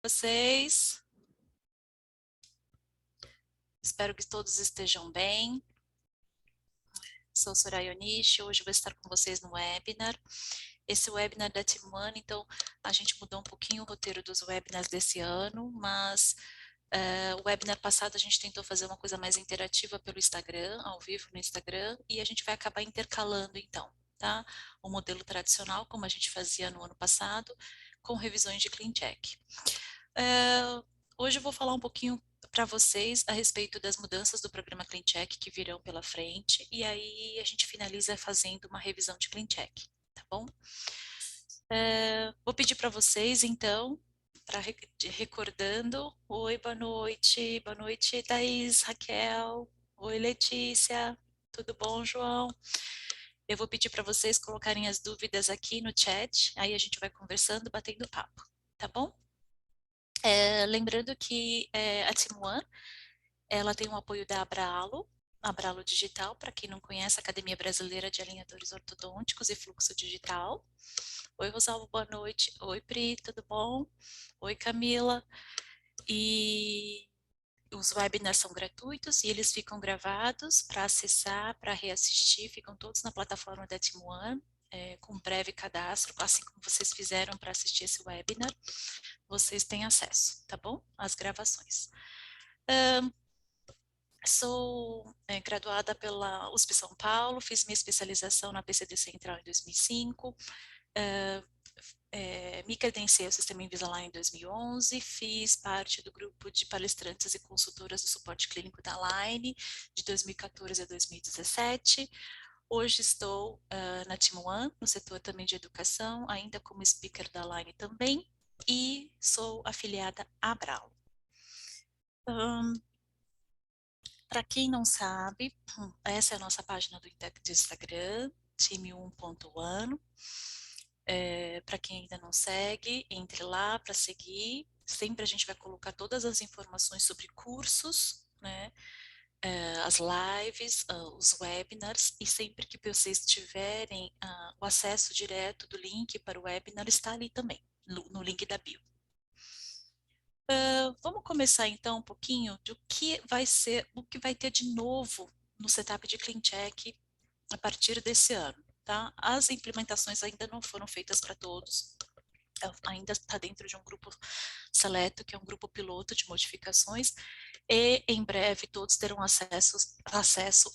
Vocês, espero que todos estejam bem. Sou Soraya Onishi, hoje vou estar com vocês no webinar. Esse webinar da Team One, então a gente mudou um pouquinho o roteiro dos webinars desse ano, mas o webinar passado a gente tentou fazer uma coisa mais interativa pelo Instagram, ao vivo no Instagram, e a gente vai acabar intercalando então, tá? O modelo tradicional, como a gente fazia no ano passado, com revisões de Clean Check. Hoje eu vou falar um pouquinho para vocês a respeito das mudanças do programa Clean Check que virão pela frente, e aí a gente finaliza fazendo uma revisão de Clean Check, tá bom? Vou pedir para vocês, então, recordando, oi, boa noite, Thaís, Raquel, oi, Letícia, tudo bom, João? Eu vou pedir para vocês colocarem as dúvidas aqui no chat, aí a gente vai conversando, batendo papo, tá bom? Lembrando que a Team One, ela tem o apoio da Abralo Digital, para quem não conhece, Academia Brasileira de Alinhadores Ortodônticos e Fluxo Digital. Oi, Rosalvo, boa noite. Oi, Pri, tudo bom? Oi, Camila. E os webinars são gratuitos e eles ficam gravados para acessar, para reassistir, ficam todos na plataforma da Team One, com breve cadastro, assim como vocês fizeram para assistir esse webinar, vocês têm acesso, tá bom? Às gravações. Sou graduada pela USP São Paulo, fiz minha especialização na PCD Central em 2005, me credenciei ao Sistema Invisalign em 2011, fiz parte do grupo de palestrantes e consultoras do suporte clínico da Align de 2014 a 2017. Hoje estou na Team One, no setor também de educação, ainda como speaker da Align também, e sou afiliada à Abralo. Para quem não sabe, essa é a nossa página do Instagram, time1.one. Para quem ainda não segue, entre lá para seguir. Sempre a gente vai colocar todas as informações sobre cursos, né? As lives, os webinars, e sempre que vocês tiverem o acesso direto do link para o webinar, está ali também, no link da bio. Vamos começar então um pouquinho do que vai ser, o que vai ter de novo no setup de Clean Check a partir desse ano, tá? As implementações ainda não foram feitas para todos, ainda está dentro de um grupo seleto, que é um grupo piloto de modificações, e em breve todos terão acesso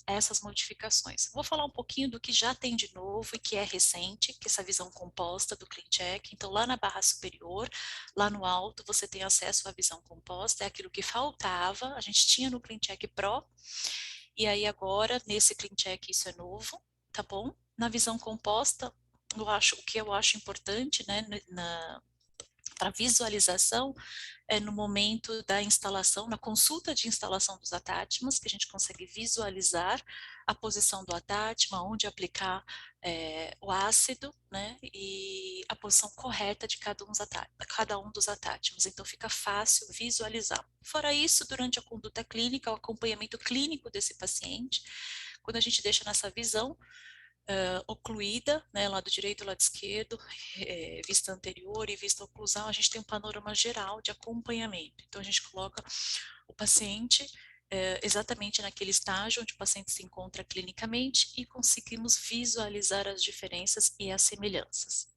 a essas modificações. Vou falar um pouquinho do que já tem de novo e que é recente, que é essa visão composta do Clean Check. Então, lá na barra superior, lá no alto, você tem acesso à visão composta, é aquilo que faltava, a gente tinha no Clean Check Pro, e aí agora, nesse Clean Check, isso é novo, tá bom? Na visão composta, o que eu acho importante, né, para visualização, no momento da instalação, na consulta de instalação dos attachments, que a gente consegue visualizar a posição do attachment, onde aplicar o ácido, né, e a posição correta de cada um dos attachments. Então, fica fácil visualizar. Fora isso, durante a conduta clínica, o acompanhamento clínico desse paciente, quando a gente deixa nessa visão, ocluída, né, lado direito e lado esquerdo, vista anterior e vista oclusal, a gente tem um panorama geral de acompanhamento. Então, a gente coloca o paciente exatamente naquele estágio onde o paciente se encontra clinicamente e conseguimos visualizar as diferenças e as semelhanças,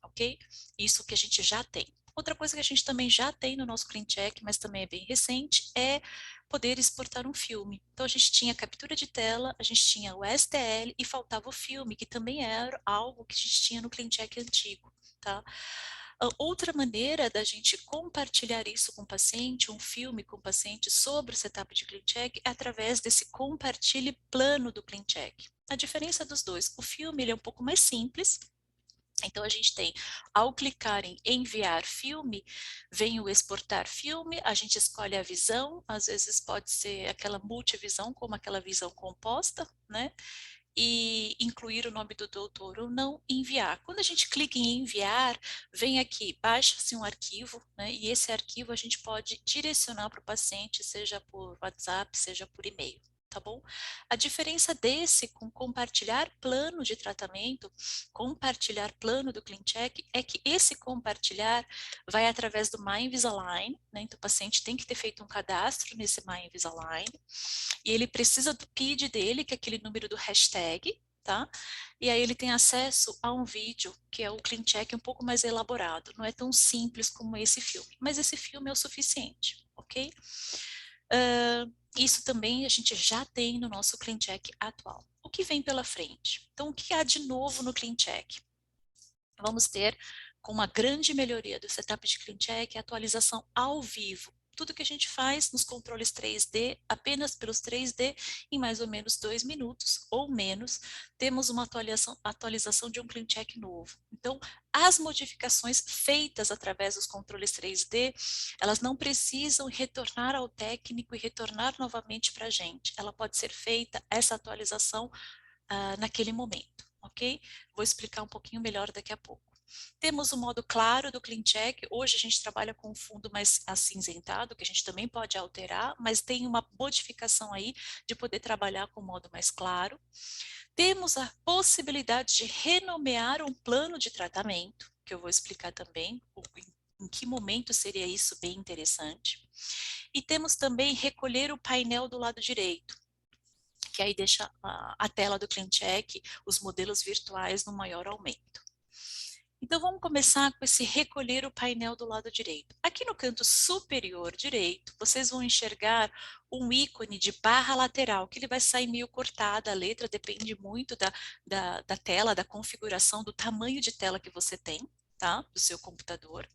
ok? Isso que a gente já tem. Outra coisa que a gente também já tem no nosso Clean Check, mas também é bem recente, é poder exportar um filme. Então, a gente tinha captura de tela, a gente tinha o STL e faltava o filme, que também era algo que a gente tinha no Clean Check antigo, tá? Outra maneira da gente compartilhar isso com o paciente, um filme com o paciente sobre o setup de Clean Check, é através desse compartilhe plano do Clean Check. A diferença dos dois, o filme ele é um pouco mais simples. Então, a gente tem, ao clicar em enviar filme, vem o exportar filme, a gente escolhe a visão, às vezes pode ser aquela multivisão, como aquela visão composta, né? E incluir o nome do doutor ou não, enviar. Quando a gente clica em enviar, vem aqui, baixa-se um arquivo, né? E esse arquivo a gente pode direcionar para o paciente, seja por WhatsApp, seja por e-mail. tá bom? A diferença desse com compartilhar plano de tratamento, compartilhar plano do ClinCheck, é que esse compartilhar vai através do My Invisalign, né? Então o paciente tem que ter feito um cadastro nesse My Invisalign, e ele precisa do PID dele, que é aquele número do hashtag, tá? E aí ele tem acesso a um vídeo, que é o ClinCheck um pouco mais elaborado, não é tão simples como esse filme, mas esse filme é o suficiente, ok? Isso também a gente já tem no nosso ClinCheck atual. O que vem pela frente? Então, o que há de novo no ClinCheck? Vamos ter, com uma grande melhoria do setup de ClinCheck, a atualização ao vivo. Tudo que a gente faz nos controles 3D, apenas pelos 3D, em mais ou menos 2 minutos ou menos, temos uma atualização de um ClinCheck novo. Então, as modificações feitas através dos controles 3D, elas não precisam retornar ao técnico e retornar novamente para a gente. Ela pode ser feita, essa atualização, naquele momento, ok? Vou explicar um pouquinho melhor daqui a pouco. Temos o modo claro do ClinCheck. Hoje a gente trabalha com um fundo mais acinzentado, que a gente também pode alterar, mas tem uma modificação aí de poder trabalhar com o modo mais claro. Temos a possibilidade de renomear um plano de tratamento, que eu vou explicar também em que momento seria isso bem interessante. E temos também recolher o painel do lado direito, que aí deixa a tela do ClinCheck, os modelos virtuais no maior aumento. Então vamos começar com esse recolher o painel do lado direito. Aqui no canto superior direito, vocês vão enxergar um ícone de barra lateral, que ele vai sair meio cortada, a letra depende muito da tela, da configuração, do tamanho de tela que você tem, tá? Do seu computador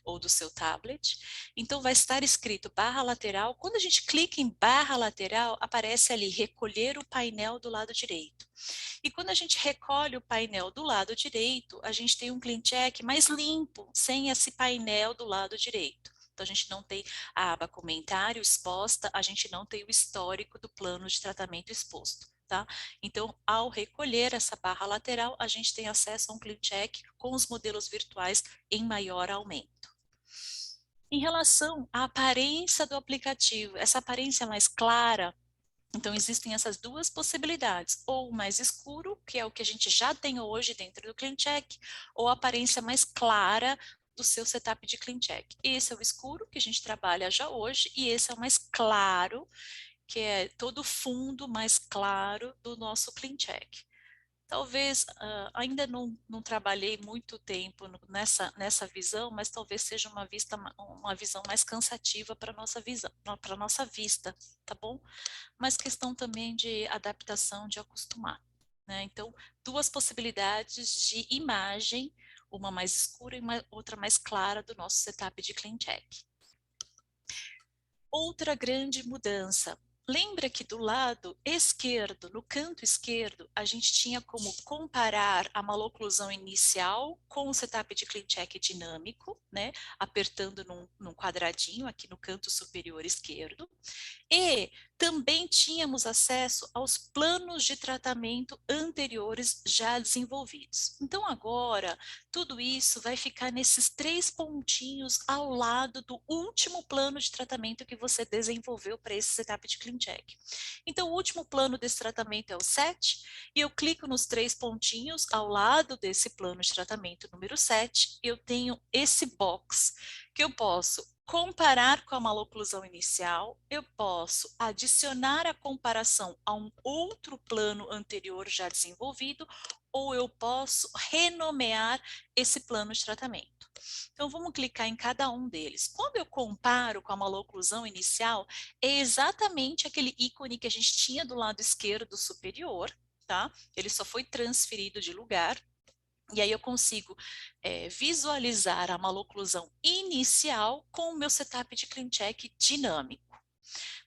ou do seu tablet. Então vai estar escrito barra lateral. Quando a gente clica em barra lateral, aparece ali recolher o painel do lado direito. E quando a gente recolhe o painel do lado direito, a gente tem um ClinCheck mais limpo, sem esse painel do lado direito. Então, a gente não tem a aba comentário exposta, a gente não tem o histórico do plano de tratamento exposto. Tá? Então, ao recolher essa barra lateral, a gente tem acesso a um ClinCheck com os modelos virtuais em maior aumento. Em relação à aparência do aplicativo, essa aparência mais clara, então existem essas duas possibilidades, ou o mais escuro, que é o que a gente já tem hoje dentro do ClinCheck, ou a aparência mais clara do seu setup de ClinCheck. Esse é o escuro, que a gente trabalha já hoje, e esse é o mais claro, que é todo o fundo mais claro do nosso ClinCheck. Talvez, ainda não trabalhei muito tempo nessa visão, mas talvez seja uma visão mais cansativa para a nossa vista, tá bom? Mas questão também de adaptação, de acostumar, né? Então, duas possibilidades de imagem, uma mais escura e outra mais clara do nosso setup de ClinCheck. Outra grande mudança. Lembra que do lado esquerdo, no canto esquerdo, a gente tinha como comparar a maloclusão inicial com o setup de ClinCheck dinâmico, né? Apertando num quadradinho aqui no canto superior esquerdo. E também tínhamos acesso aos planos de tratamento anteriores já desenvolvidos. Então agora, tudo isso vai ficar nesses 3 pontinhos ao lado do último plano de tratamento que você desenvolveu para esse setup de ClinCheck. Então o último plano desse tratamento é o 7, e eu clico nos 3 pontinhos ao lado desse plano de tratamento número 7, eu tenho esse box que eu posso comparar com a maloclusão inicial, eu posso adicionar a comparação a um outro plano anterior já desenvolvido, ou eu posso renomear esse plano de tratamento. Então, vamos clicar em cada um deles. Quando eu comparo com a maloclusão inicial, é exatamente aquele ícone que a gente tinha do lado esquerdo superior, tá? Ele só foi transferido de lugar. E aí eu consigo visualizar a maloclusão inicial com o meu setup de ClinCheck dinâmico.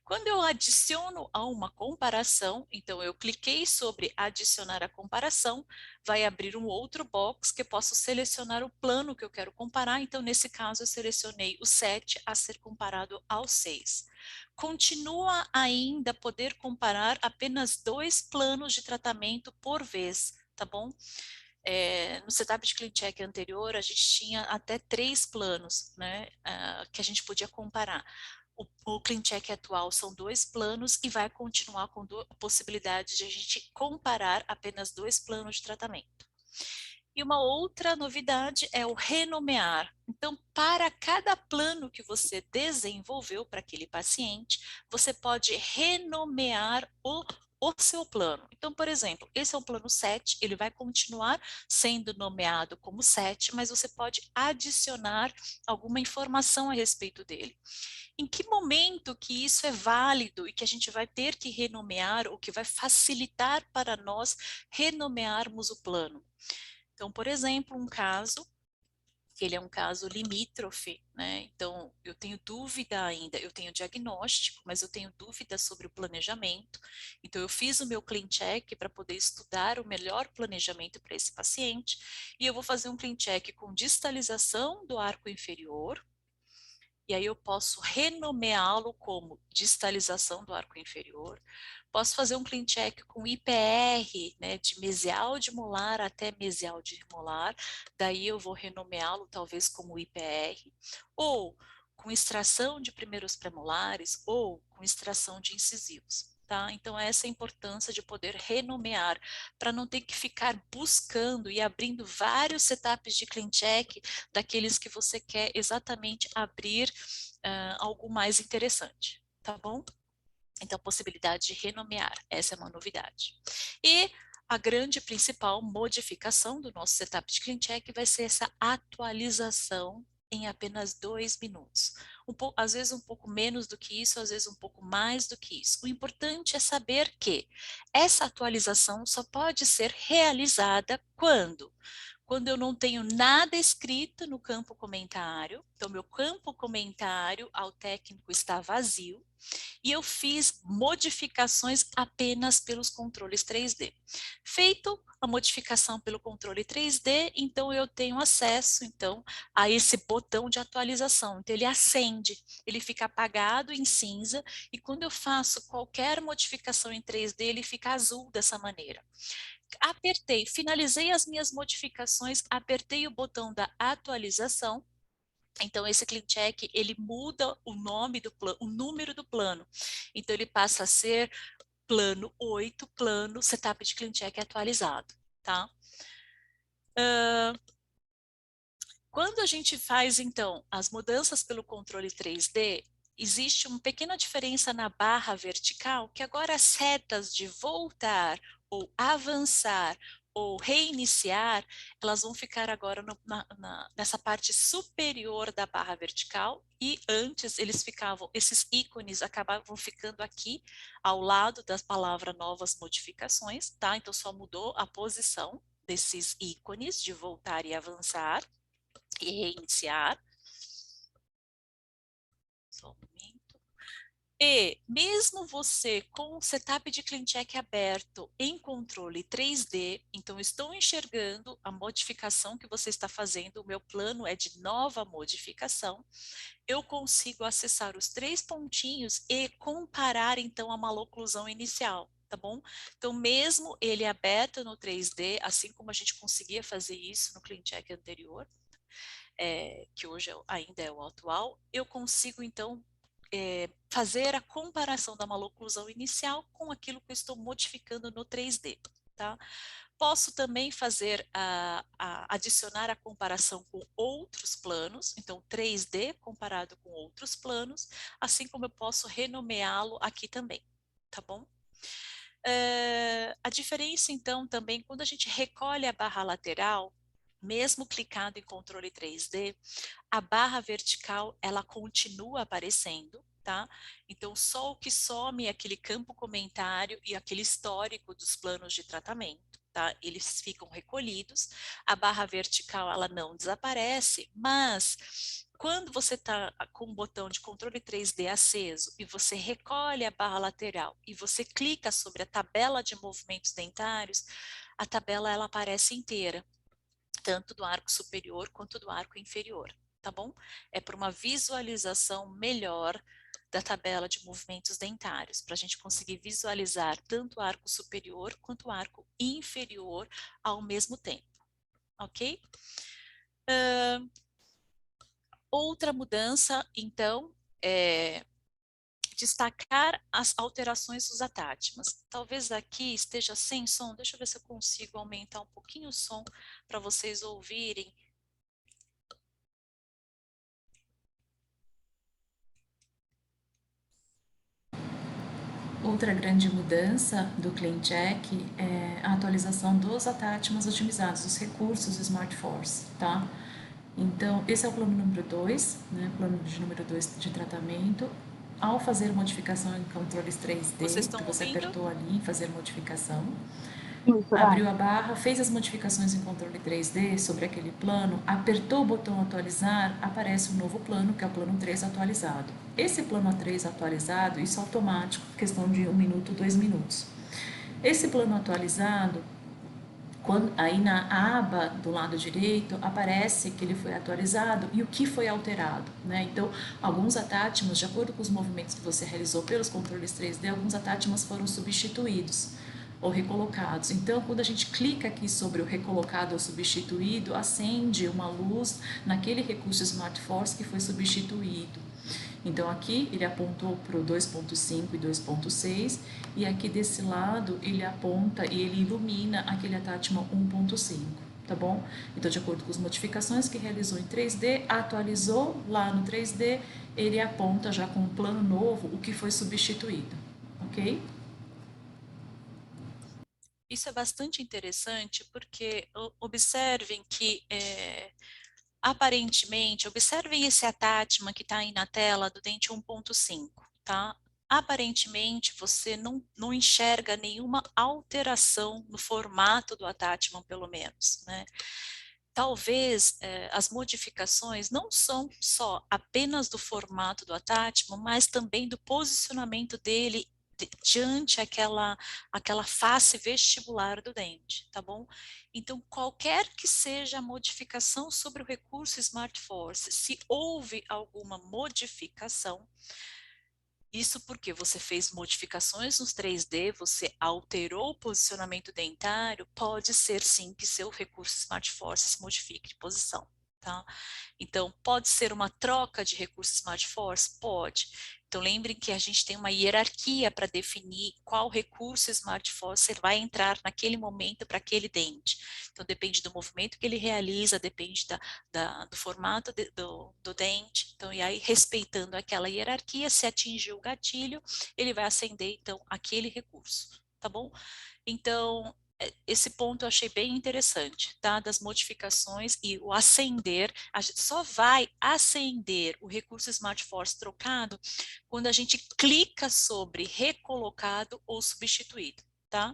Quando eu adiciono a uma comparação, então eu cliquei sobre adicionar a comparação, vai abrir um outro box que eu posso selecionar o plano que eu quero comparar. Então, nesse caso, eu selecionei o 7 a ser comparado ao 6. Continua ainda a poder comparar apenas 2 planos de tratamento por vez, tá bom? No setup de CleanCheck anterior, a gente tinha até 3 planos, né, que a gente podia comparar. O CleanCheck atual são 2 planos e vai continuar com a possibilidade de a gente comparar apenas 2 planos de tratamento. E uma outra novidade é o renomear. Então, para cada plano que você desenvolveu para aquele paciente, você pode renomear o seu plano. Então, por exemplo, esse é o plano 7, ele vai continuar sendo nomeado como 7, mas você pode adicionar alguma informação a respeito dele. Em que momento que isso é válido e que a gente vai ter que renomear ou que vai facilitar para nós renomearmos o plano? Então, por exemplo, um caso, que ele é um caso limítrofe, né? Então, eu tenho dúvida ainda, eu tenho diagnóstico, mas eu tenho dúvida sobre o planejamento. Então, eu fiz o meu clean check para poder estudar o melhor planejamento para esse paciente, e eu vou fazer um clean check com distalização do arco inferior, e aí eu posso renomeá-lo como distalização do arco inferior. Posso fazer um clean check com IPR, né, de mesial de molar até mesial de molar, daí eu vou renomeá-lo talvez como IPR, ou com extração de primeiros premolares, ou com extração de incisivos. Tá? Então, essa é a importância de poder renomear, para não ter que ficar buscando e abrindo vários setups de clean check daqueles que você quer exatamente abrir algo mais interessante, tá bom? Então, possibilidade de renomear, essa é uma novidade. E a grande principal modificação do nosso setup de clean check vai ser essa atualização em apenas 2 minutos. Às vezes um pouco menos do que isso, às vezes um pouco mais do que isso. O importante é saber que essa atualização só pode ser realizada quando eu não tenho nada escrito no campo comentário, então meu campo comentário ao técnico está vazio, e eu fiz modificações apenas pelos controles 3D. Feito a modificação pelo controle 3D, então eu tenho acesso então a esse botão de atualização. Então ele acende, ele fica apagado em cinza, e quando eu faço qualquer modificação em 3D, ele fica azul dessa maneira. Apertei, finalizei as minhas modificações, apertei o botão da atualização. Então, esse clean check, ele muda o nome do plano, o número do plano. Então, ele passa a ser plano 8, plano setup de clean check atualizado, tá? Quando a gente faz, então, as mudanças pelo controle 3D, existe uma pequena diferença na barra vertical, que agora as setas de voltar ou avançar ou reiniciar, elas vão ficar agora nessa parte superior da barra vertical, e antes eles ficavam, esses ícones acabavam ficando aqui ao lado da palavra novas modificações, tá? Então só mudou a posição desses ícones de voltar e avançar e reiniciar. Só um momento. E mesmo você com o setup de clean check aberto em controle 3D, então estou enxergando a modificação que você está fazendo, o meu plano é de nova modificação, eu consigo acessar os 3 pontinhos e comparar então a maloclusão inicial, tá bom? Então mesmo ele aberto no 3D, assim como a gente conseguia fazer isso no clean check anterior, que hoje ainda é o atual, eu consigo então fazer a comparação da maloclusão inicial com aquilo que eu estou modificando no 3D, tá? Posso também fazer adicionar a comparação com outros planos, então 3D comparado com outros planos, assim como eu posso renomeá-lo aqui também, tá bom? A diferença então também, quando a gente recolhe a barra lateral, mesmo clicado em controle 3D, a barra vertical ela continua aparecendo, tá? Então só o que some é aquele campo comentário e aquele histórico dos planos de tratamento, tá? Eles ficam recolhidos, a barra vertical ela não desaparece, mas quando você está com o botão de controle 3D aceso e você recolhe a barra lateral e você clica sobre a tabela de movimentos dentários, a tabela ela aparece inteira, tanto do arco superior quanto do arco inferior, tá bom? É para uma visualização melhor da tabela de movimentos dentários, para a gente conseguir visualizar tanto o arco superior quanto o arco inferior ao mesmo tempo, ok? Outra mudança, então, é destacar as alterações dos attachments. Talvez aqui esteja sem som, deixa eu ver se eu consigo aumentar um pouquinho o som para vocês ouvirem. Outra grande mudança do CleanCheck é a atualização dos attachments otimizados, os recursos Smart Force, tá? Então, esse é o plano número 2, né? Plano de número 2 de tratamento. Ao fazer modificação em controles 3D, Vocês que estão você ouvindo? apertou ali em fazer modificação, Isso, vai. abriu a barra, fez as modificações em controle 3D sobre aquele plano, apertou o botão atualizar, aparece um novo plano, que é o plano 3 atualizado. Esse plano A3 atualizado, isso é automático, questão de 1 minuto, 2 minutos. Esse plano atualizado, aí na aba do lado direito, aparece que ele foi atualizado e o que foi alterado, né? Então, alguns attachments, de acordo com os movimentos que você realizou pelos controles 3D, alguns attachments foram substituídos ou recolocados. Então, quando a gente clica aqui sobre o recolocado ou substituído, acende uma luz naquele recurso Smart Force que foi substituído. Então, aqui ele apontou para o 2.5 e 2.6 e aqui desse lado ele aponta e ele ilumina aquele attachment 1.5, tá bom? Então, de acordo com as modificações que realizou em 3D, atualizou lá no 3D, ele aponta já com um plano novo o que foi substituído, ok? Isso é bastante interessante porque observem que aparentemente, observem esse attachment que está aí na tela do dente 1.5, tá? Aparentemente, você não enxerga nenhuma alteração no formato do attachment, pelo menos, né? Talvez as modificações não são só apenas do formato do attachment, mas também do posicionamento dele diante aquela face vestibular do dente, tá bom? Então, qualquer que seja a modificação sobre o recurso Smart Force, se houve alguma modificação, isso porque você fez modificações nos 3D, você alterou o posicionamento dentário, pode ser sim que seu recurso Smart Force se modifique de posição, tá? Então, pode ser uma troca de recurso Smart Force? Pode. Então, lembrem que a gente tem uma hierarquia para definir qual recurso Smart Force vai entrar naquele momento para aquele dente. Então, depende do movimento que ele realiza, depende do formato do dente. Então, e aí, respeitando aquela hierarquia, se atingir o gatilho, ele vai acender, então, aquele recurso, tá bom? Então, esse ponto eu achei bem interessante, tá? Das modificações e o acender, a gente só vai acender o recurso Smart Force trocado quando a gente clica sobre recolocado ou substituído, tá?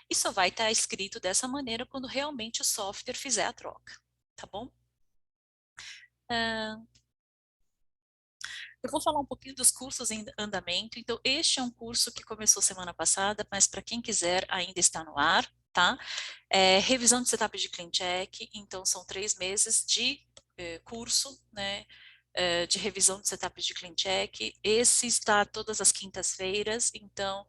E só vai estar escrito dessa maneira quando realmente o software fizer a troca, tá bom? Eu vou falar um pouquinho dos cursos em andamento. Então, este é um curso que começou semana passada, mas para quem quiser ainda está no ar, tá? Revisão de setup de CleanCheck. Então, são 3 meses de curso, né? De revisão de setup de CleanCheck. Esse está todas as quintas-feiras, então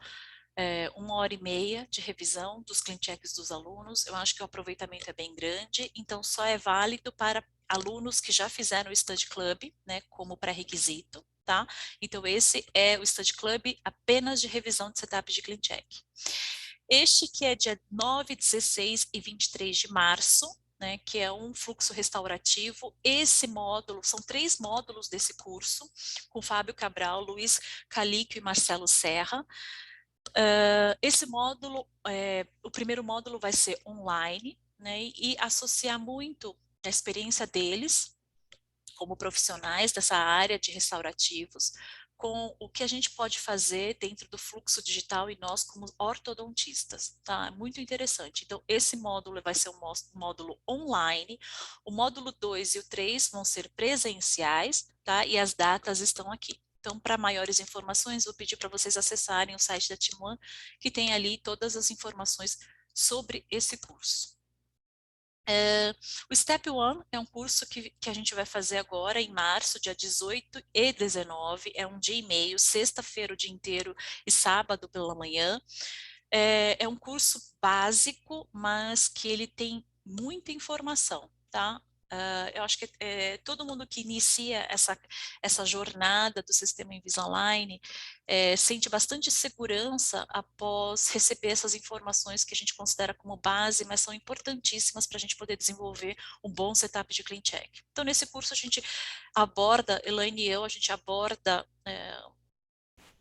1h30 de revisão dos CleanChecks dos alunos. Eu acho que o aproveitamento é bem grande, então só é válido para alunos que já fizeram o Study Club, né, como pré-requisito, tá? Então esse é o Study Club apenas de revisão de setup de CleanCheck. Este que é dia 9, 16 e 23 de março, né, que é um fluxo restaurativo. Esse módulo, são 3 módulos desse curso, com Fábio Cabral, Luiz Calíquio e Marcelo Serra. Esse módulo, o primeiro módulo vai ser online, né, e associar muito a experiência deles, como profissionais dessa área de restaurativos, com o que a gente pode fazer dentro do fluxo digital e nós como ortodontistas, tá? Muito interessante. Então, esse módulo vai ser um módulo online, o módulo 2 e o 3 vão ser presenciais, tá? E as datas estão aqui. Então, para maiores informações, vou pedir para vocês acessarem o site da Team One, que tem ali todas as informações sobre esse curso. O Step One é um curso que a gente vai fazer agora em março, dia 18 e 19, é um dia e meio, sexta-feira o dia inteiro e sábado pela manhã. É um curso básico, mas que ele tem muita informação, tá? Eu acho que todo mundo que inicia essa jornada do sistema Invisalign sente bastante segurança após receber essas informações que a gente considera como base, mas são importantíssimas para a gente poder desenvolver um bom setup de clean check. Então, nesse curso a gente aborda, Elaine e eu, a gente aborda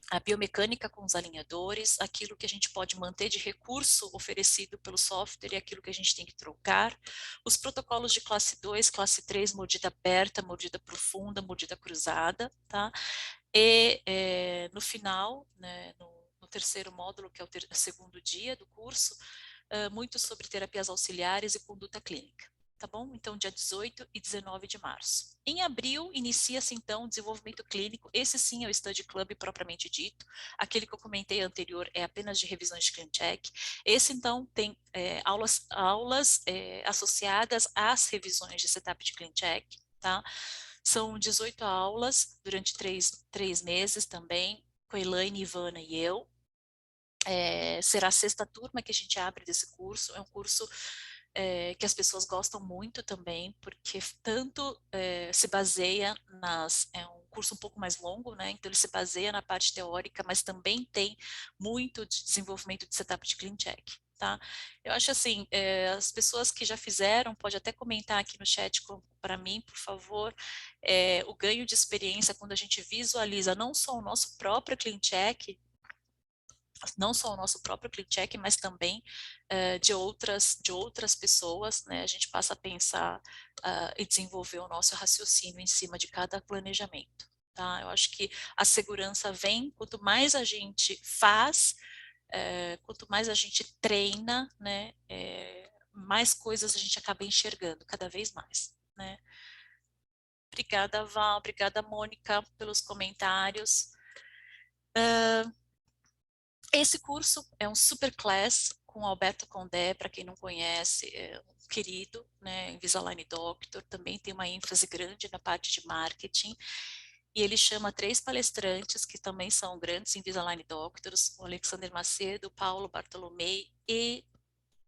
a biomecânica com os alinhadores, aquilo que a gente pode manter de recurso oferecido pelo software e aquilo que a gente tem que trocar, os protocolos de classe 2, classe 3, mordida aberta, mordida profunda, mordida cruzada, tá? E no final, né, no terceiro módulo, que é o segundo dia do curso, muito sobre terapias auxiliares e conduta clínica. Tá bom? Então, dia 18 e 19 de março. Em abril, inicia-se, então, o desenvolvimento clínico. Esse, sim, é o Study Club propriamente dito. Aquele que eu comentei anterior é apenas de revisões de Clean Check. Esse, então, tem aulas associadas às revisões de setup de Clean Check, tá? São 18 aulas durante três meses também, com a Elaine, Ivana e eu. Será a sexta turma que a gente abre desse curso. É um curso que as pessoas gostam muito também, porque tanto se baseia é um curso um pouco mais longo, né? Então ele se baseia na parte teórica, mas também tem muito de desenvolvimento de setup de clean check, tá? Eu acho assim, as pessoas que já fizeram, pode até comentar aqui no chat para mim, por favor, o ganho de experiência quando a gente visualiza não só o nosso próprio clean check, não só o nosso próprio ClickCheck, mas também de outras pessoas, né? A gente passa a pensar e desenvolver o nosso raciocínio em cima de cada planejamento, tá? Eu acho que a segurança vem, quanto mais a gente faz, quanto mais a gente treina, né? Mais coisas a gente acaba enxergando, cada vez mais, né? Obrigada, Val, obrigada, Mônica, pelos comentários. Esse curso é um super class com Alberto Condé, para quem não conhece, é um querido, né, Invisalign Doctor, também tem uma ênfase grande na parte de marketing, e ele chama 3 palestrantes que também são grandes Invisalign Doctors, o Alexander Macedo, o Paulo Bartolomei e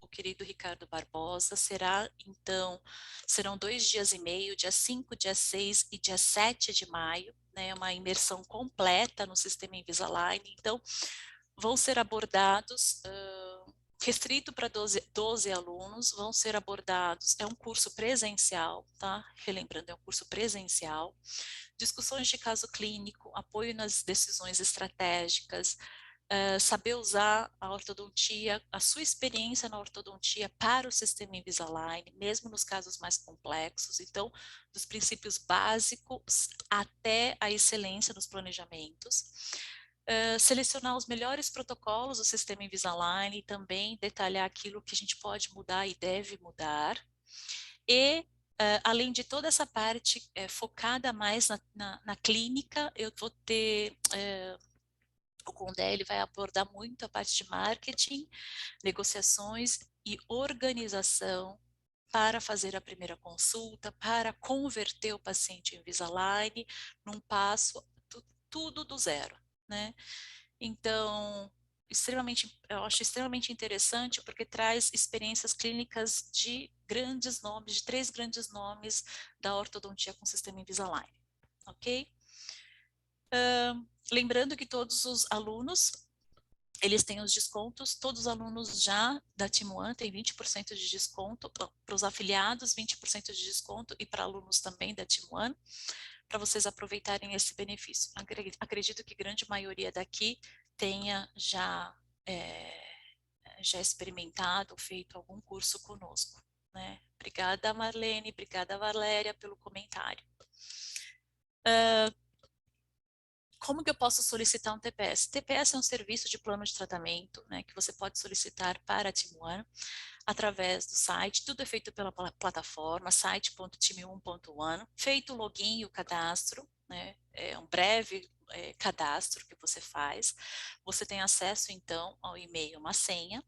o querido Ricardo Barbosa. Serão 2 dias e meio, dia 5, dia 6 e dia 7 de maio, né, uma imersão completa no sistema Invisalign. Então, vão ser abordados, restrito para 12 alunos, vão ser abordados, é um curso presencial, tá? Relembrando, é um curso presencial, discussões de caso clínico, apoio nas decisões estratégicas, saber usar a ortodontia, a sua experiência na ortodontia para o sistema Invisalign, mesmo nos casos mais complexos. Então, dos princípios básicos até a excelência nos planejamentos. Selecionar os melhores protocolos do sistema Invisalign e também detalhar aquilo que a gente pode mudar e deve mudar. E, além de toda essa parte focada mais na clínica, eu vou ter... o Condé ele vai abordar muito a parte de marketing, negociações e organização para fazer a primeira consulta, para converter o paciente em Invisalign num passo, tudo do zero, né? Então, eu acho extremamente interessante porque traz experiências clínicas de grandes nomes, de 3 grandes nomes da ortodontia com sistema Invisalign, ok? Lembrando que todos os alunos, eles têm os descontos, todos os alunos já da Team One têm 20% de desconto, para os afiliados 20% de desconto e para alunos também da Team One, para vocês aproveitarem esse benefício. Acredito que grande maioria daqui tenha já experimentado, feito algum curso conosco, né? Obrigada, Marlene, obrigada, Valéria, pelo comentário. Como que eu posso solicitar um TPS? TPS é um serviço de plano de tratamento, né, que você pode solicitar para a Team One através do site. Tudo é feito pela plataforma site.team1.one. Feito o login e o cadastro, né, é um breve cadastro que você faz. Você tem acesso, então, ao e-mail, uma senha.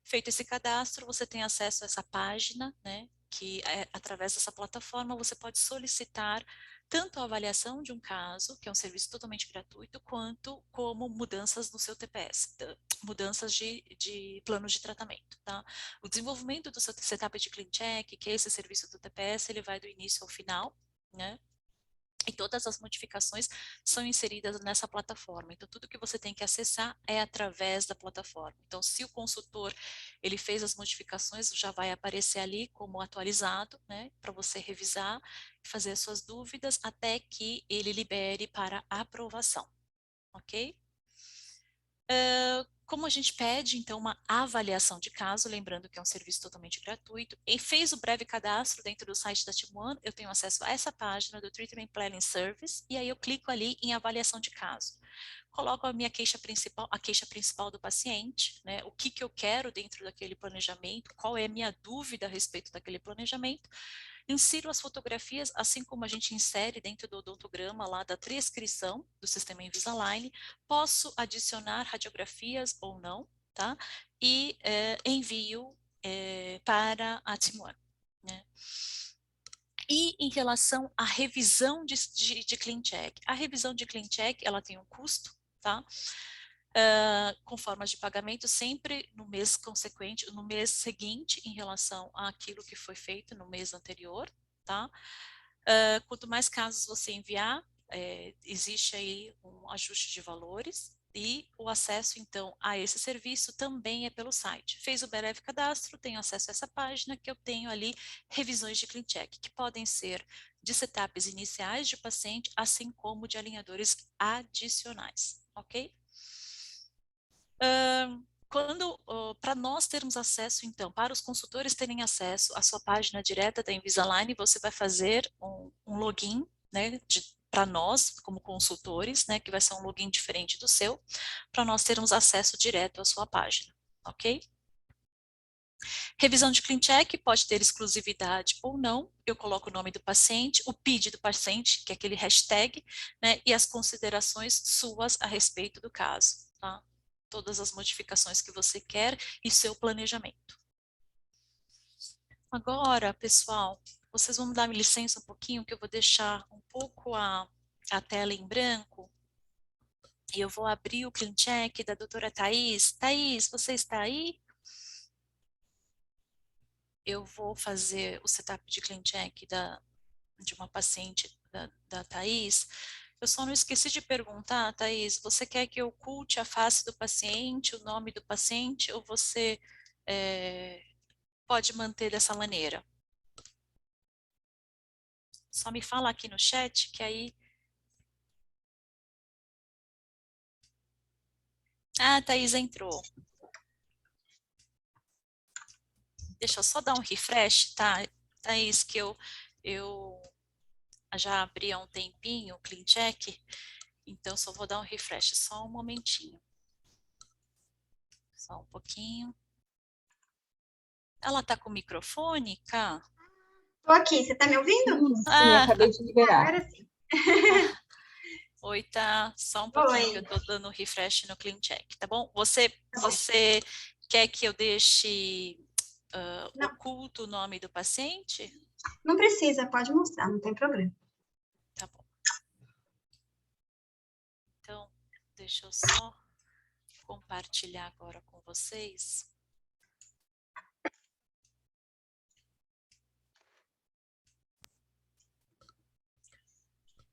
Feito esse cadastro, você tem acesso a essa página, né, que através dessa plataforma você pode solicitar tanto a avaliação de um caso, que é um serviço totalmente gratuito, quanto como mudanças no seu TPS, mudanças de planos de tratamento, tá? O desenvolvimento do seu setup de Clean Check, que é esse serviço do TPS, ele vai do início ao final, né? E todas as modificações são inseridas nessa plataforma. Então, tudo que você tem que acessar é através da plataforma. Então, se o consultor ele fez as modificações, já vai aparecer ali como atualizado, né, para você revisar e fazer as suas dúvidas até que ele libere para aprovação, ok? Como a gente pede, então, uma avaliação de caso, lembrando que é um serviço totalmente gratuito, e fez o breve cadastro dentro do site da Team One, eu tenho acesso a essa página do Treatment Planning Service, e aí eu clico ali em avaliação de caso. Coloco a minha queixa principal do paciente, né, o que eu quero dentro daquele planejamento, qual é a minha dúvida a respeito daquele planejamento, insiro as fotografias, assim como a gente insere dentro do odontograma lá da prescrição do sistema Invisalign, posso adicionar radiografias ou não, tá? E envio para a Team One, né? E em relação à revisão de Clean Check, a revisão de Clean Check, ela tem um custo, tá? Com formas de pagamento sempre no mês consequente, no mês seguinte em relação àquilo que foi feito no mês anterior, tá? Quanto mais casos você enviar, existe aí um ajuste de valores e o acesso, então, a esse serviço também é pelo site. Fez o breve cadastro, tem acesso a essa página que eu tenho ali revisões de Clean Check, que podem ser de setups iniciais de paciente, assim como de alinhadores adicionais, ok? Para nós termos acesso, então, para os consultores terem acesso à sua página direta da Invisalign, você vai fazer um login, né, para nós, como consultores, né, que vai ser um login diferente do seu, para nós termos acesso direto à sua página, ok? Revisão de Clean Check pode ter exclusividade ou não, eu coloco o nome do paciente, o PID do paciente, que é aquele hashtag, né, e as considerações suas a respeito do caso, tá? Todas as modificações que você quer e seu planejamento. Agora, pessoal, vocês vão me dar licença um pouquinho, que eu vou deixar um pouco a tela em branco, e eu vou abrir o Clean Check da doutora Thais. Thais, você está aí? Eu vou fazer o setup de Clean Check de uma paciente da Thais. Eu só não esqueci de perguntar, Thais, você quer que eu oculte a face do paciente, o nome do paciente, ou você pode manter dessa maneira? Só me fala aqui no chat, que aí... Ah, Thais entrou. Deixa eu só dar um refresh, tá, Thais, que eu já abri há um tempinho o Clean Check, então só vou dar um refresh, só um momentinho. Só um pouquinho. Ela tá com o microfone, Cá? Tô aqui, você tá me ouvindo? Sim, acabei de liberar. Agora sim. Oi, tá? Só um pouquinho Oi. que eu tô dando refresh no Clean Check, tá bom? Você quer que eu deixe oculto o nome do paciente? Não precisa, pode mostrar, não tem problema. Tá bom. Então, deixa eu só compartilhar agora com vocês.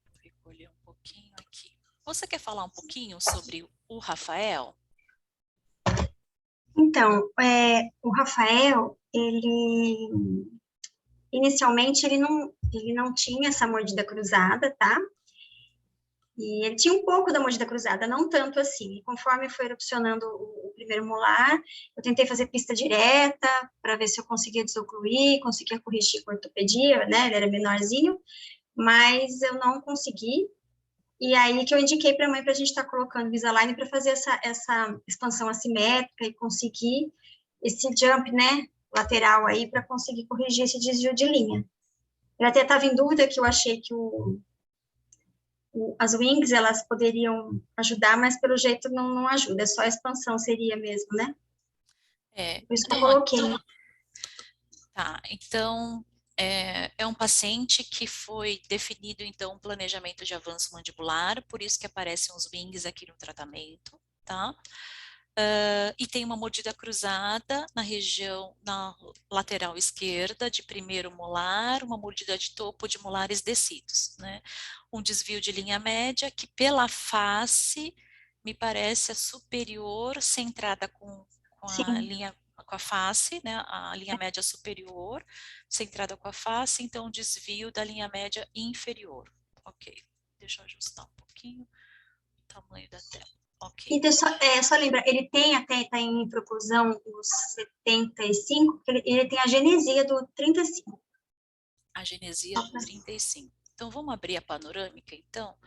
Vou recolher um pouquinho aqui. Você quer falar um pouquinho sobre o Rafael? Então, o Rafael, inicialmente ele não tinha essa mordida cruzada, tá? E ele tinha um pouco da mordida cruzada, não tanto assim. E conforme foi erupcionando o primeiro molar, eu tentei fazer pista direta para ver se eu conseguia desocluir, conseguia corrigir com ortopedia, né? Ele era menorzinho, mas eu não consegui. E aí que eu indiquei para a mãe para a gente estar colocando Invisalign para fazer essa expansão assimétrica e conseguir esse jump, né, lateral aí, para conseguir corrigir esse desvio de linha. Eu até estava em dúvida, que eu achei que as wings, elas poderiam ajudar, mas pelo jeito não ajuda, é só a expansão seria mesmo, né? Por isso que eu coloquei. Tá, então, É um paciente que foi definido, então, um planejamento de avanço mandibular, por isso que aparecem os wings aqui no tratamento, tá? E tem uma mordida cruzada na região, na lateral esquerda, de primeiro molar, uma mordida de topo de molares descidos, né? Um desvio de linha média que pela face, me parece a superior, centrada com a Sim. linha, com a face, né? A linha média superior, centrada com a face, então desvio da linha média inferior. Ok, deixa eu ajustar um pouquinho o tamanho da tela. E Ok. só lembrar, ele tem até, está em proclusão os 75, porque ele tem a genesia do 35. A genesia do 35. Então, vamos abrir a panorâmica, então?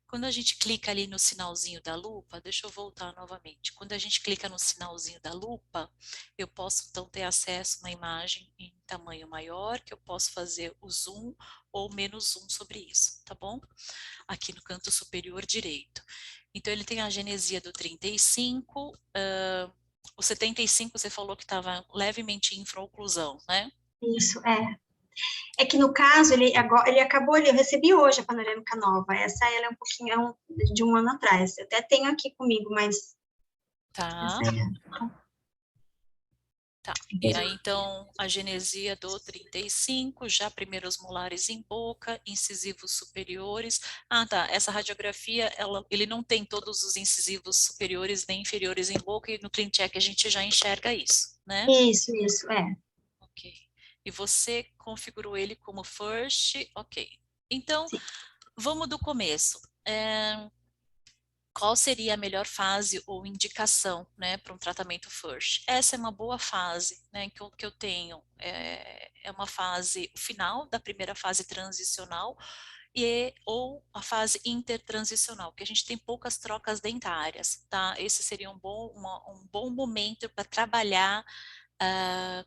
Quando a gente clica ali no sinalzinho da lupa, deixa eu voltar novamente. Quando a gente clica no sinalzinho da lupa, eu posso, então, ter acesso a uma imagem em tamanho maior, que eu posso fazer o zoom ou menos zoom sobre isso, tá bom? Aqui no canto superior direito. Então, ele tem a genesia do 35, o 75 você falou que estava levemente em infraoclusão, né? Isso, é. É que no caso, ele acabou, eu recebi hoje a panorâmica nova. Essa ela é um pouquinho de um ano atrás. Eu até tenho aqui comigo, mas Tá. essa é. Tá, e aí então a genesia do 35, já primeiros molares em boca, incisivos superiores. Ah, tá, essa radiografia, ele não tem todos os incisivos superiores nem inferiores em boca, e no ClinCheck a gente já enxerga isso, né? Isso, é. Ok. E você configurou ele como first, ok. Então, Sim. vamos do começo. Qual seria a melhor fase ou indicação, né, para um tratamento FIRST? Essa é uma boa fase, né, que eu tenho. É uma fase, o final da primeira fase transicional ou a fase intertransicional, que a gente tem poucas trocas dentárias, tá? Esse seria um bom momento para trabalhar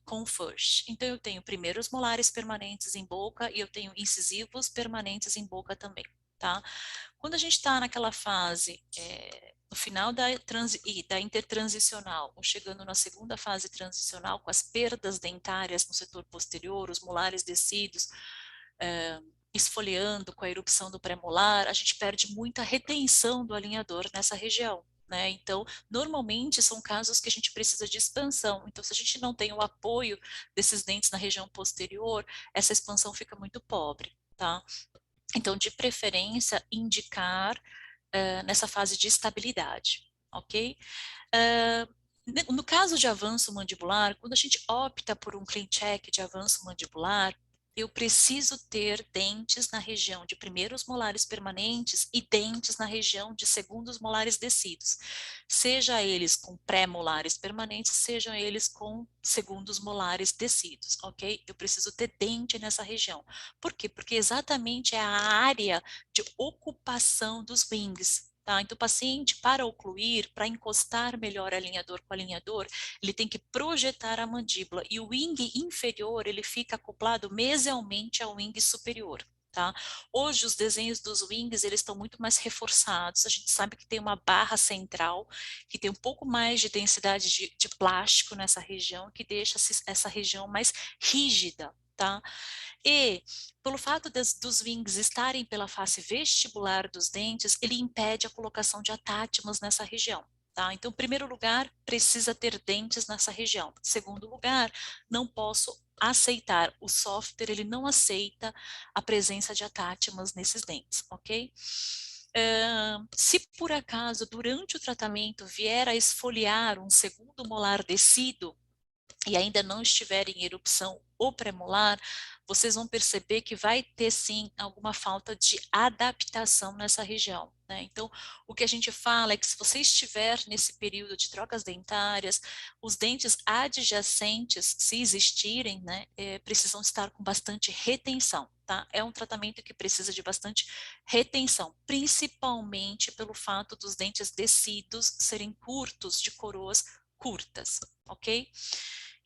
com o FIRST. Então, eu tenho primeiros molares permanentes em boca e eu tenho incisivos permanentes em boca também, tá? Quando a gente está naquela fase, no final da intertransicional, ou chegando na segunda fase transicional, com as perdas dentárias no setor posterior, os molares descidos, esfoliando com a erupção do pré-molar, a gente perde muita retenção do alinhador nessa região. Né? Então, normalmente são casos que a gente precisa de expansão. Então, se a gente não tem o apoio desses dentes na região posterior, essa expansão fica muito pobre. Tá? Então, de preferência, indicar nessa fase de estabilidade, ok? No caso de avanço mandibular, quando a gente opta por um ClinCheck de avanço mandibular, eu preciso ter dentes na região de primeiros molares permanentes e dentes na região de segundos molares descidos, seja eles com pré-molares permanentes, sejam eles com segundos molares descidos, ok? Eu preciso ter dente nessa região. Por quê? Porque exatamente é a área de ocupação dos wings. Tá? Então, o paciente, para ocluir, para encostar melhor alinhador com alinhador, ele tem que projetar a mandíbula e o wing inferior, ele fica acoplado mesialmente ao wing superior. Tá? Hoje, os desenhos dos wings, eles estão muito mais reforçados, a gente sabe que tem uma barra central, que tem um pouco mais de densidade de plástico nessa região, que deixa essa região mais rígida, tá? E, pelo fato dos wings estarem pela face vestibular dos dentes, ele impede a colocação de atátimos nessa região. Tá? Então, em primeiro lugar, precisa ter dentes nessa região. Em segundo lugar, não posso aceitar, o software ele não aceita a presença de atátimos nesses dentes, ok? Se por acaso, durante o tratamento, vier a esfoliar um segundo molar descido, e ainda não estiver em erupção ou premolar, vocês vão perceber que vai ter sim alguma falta de adaptação nessa região. Né? Então, o que a gente fala é que se você estiver nesse período de trocas dentárias, os dentes adjacentes, se existirem, né, precisam estar com bastante retenção. Tá? É um tratamento que precisa de bastante retenção, principalmente pelo fato dos dentes descidos serem curtos, de coroas curtas, ok?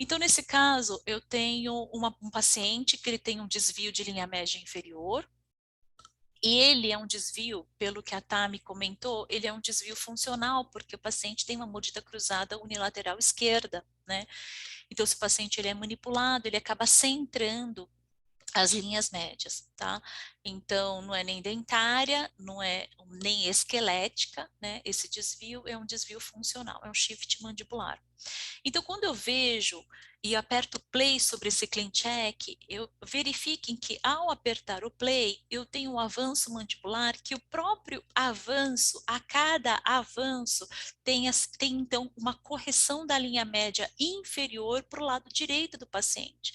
Então, nesse caso, eu tenho um paciente que ele tem um desvio de linha média inferior, e ele é um desvio, pelo que a Tami comentou, ele é um desvio funcional, porque o paciente tem uma mordida cruzada unilateral esquerda, né? Então, se o paciente ele é manipulado, ele acaba centrando as linhas médias, tá? Então, não é nem dentária, não é nem esquelética, né? Esse desvio é um desvio funcional, é um shift mandibular. Então, quando eu vejo e aperto play sobre esse clean check, verifiquem que ao apertar o play, eu tenho um avanço mandibular, que o próprio avanço, a cada avanço, tem então uma correção da linha média inferior para o lado direito do paciente.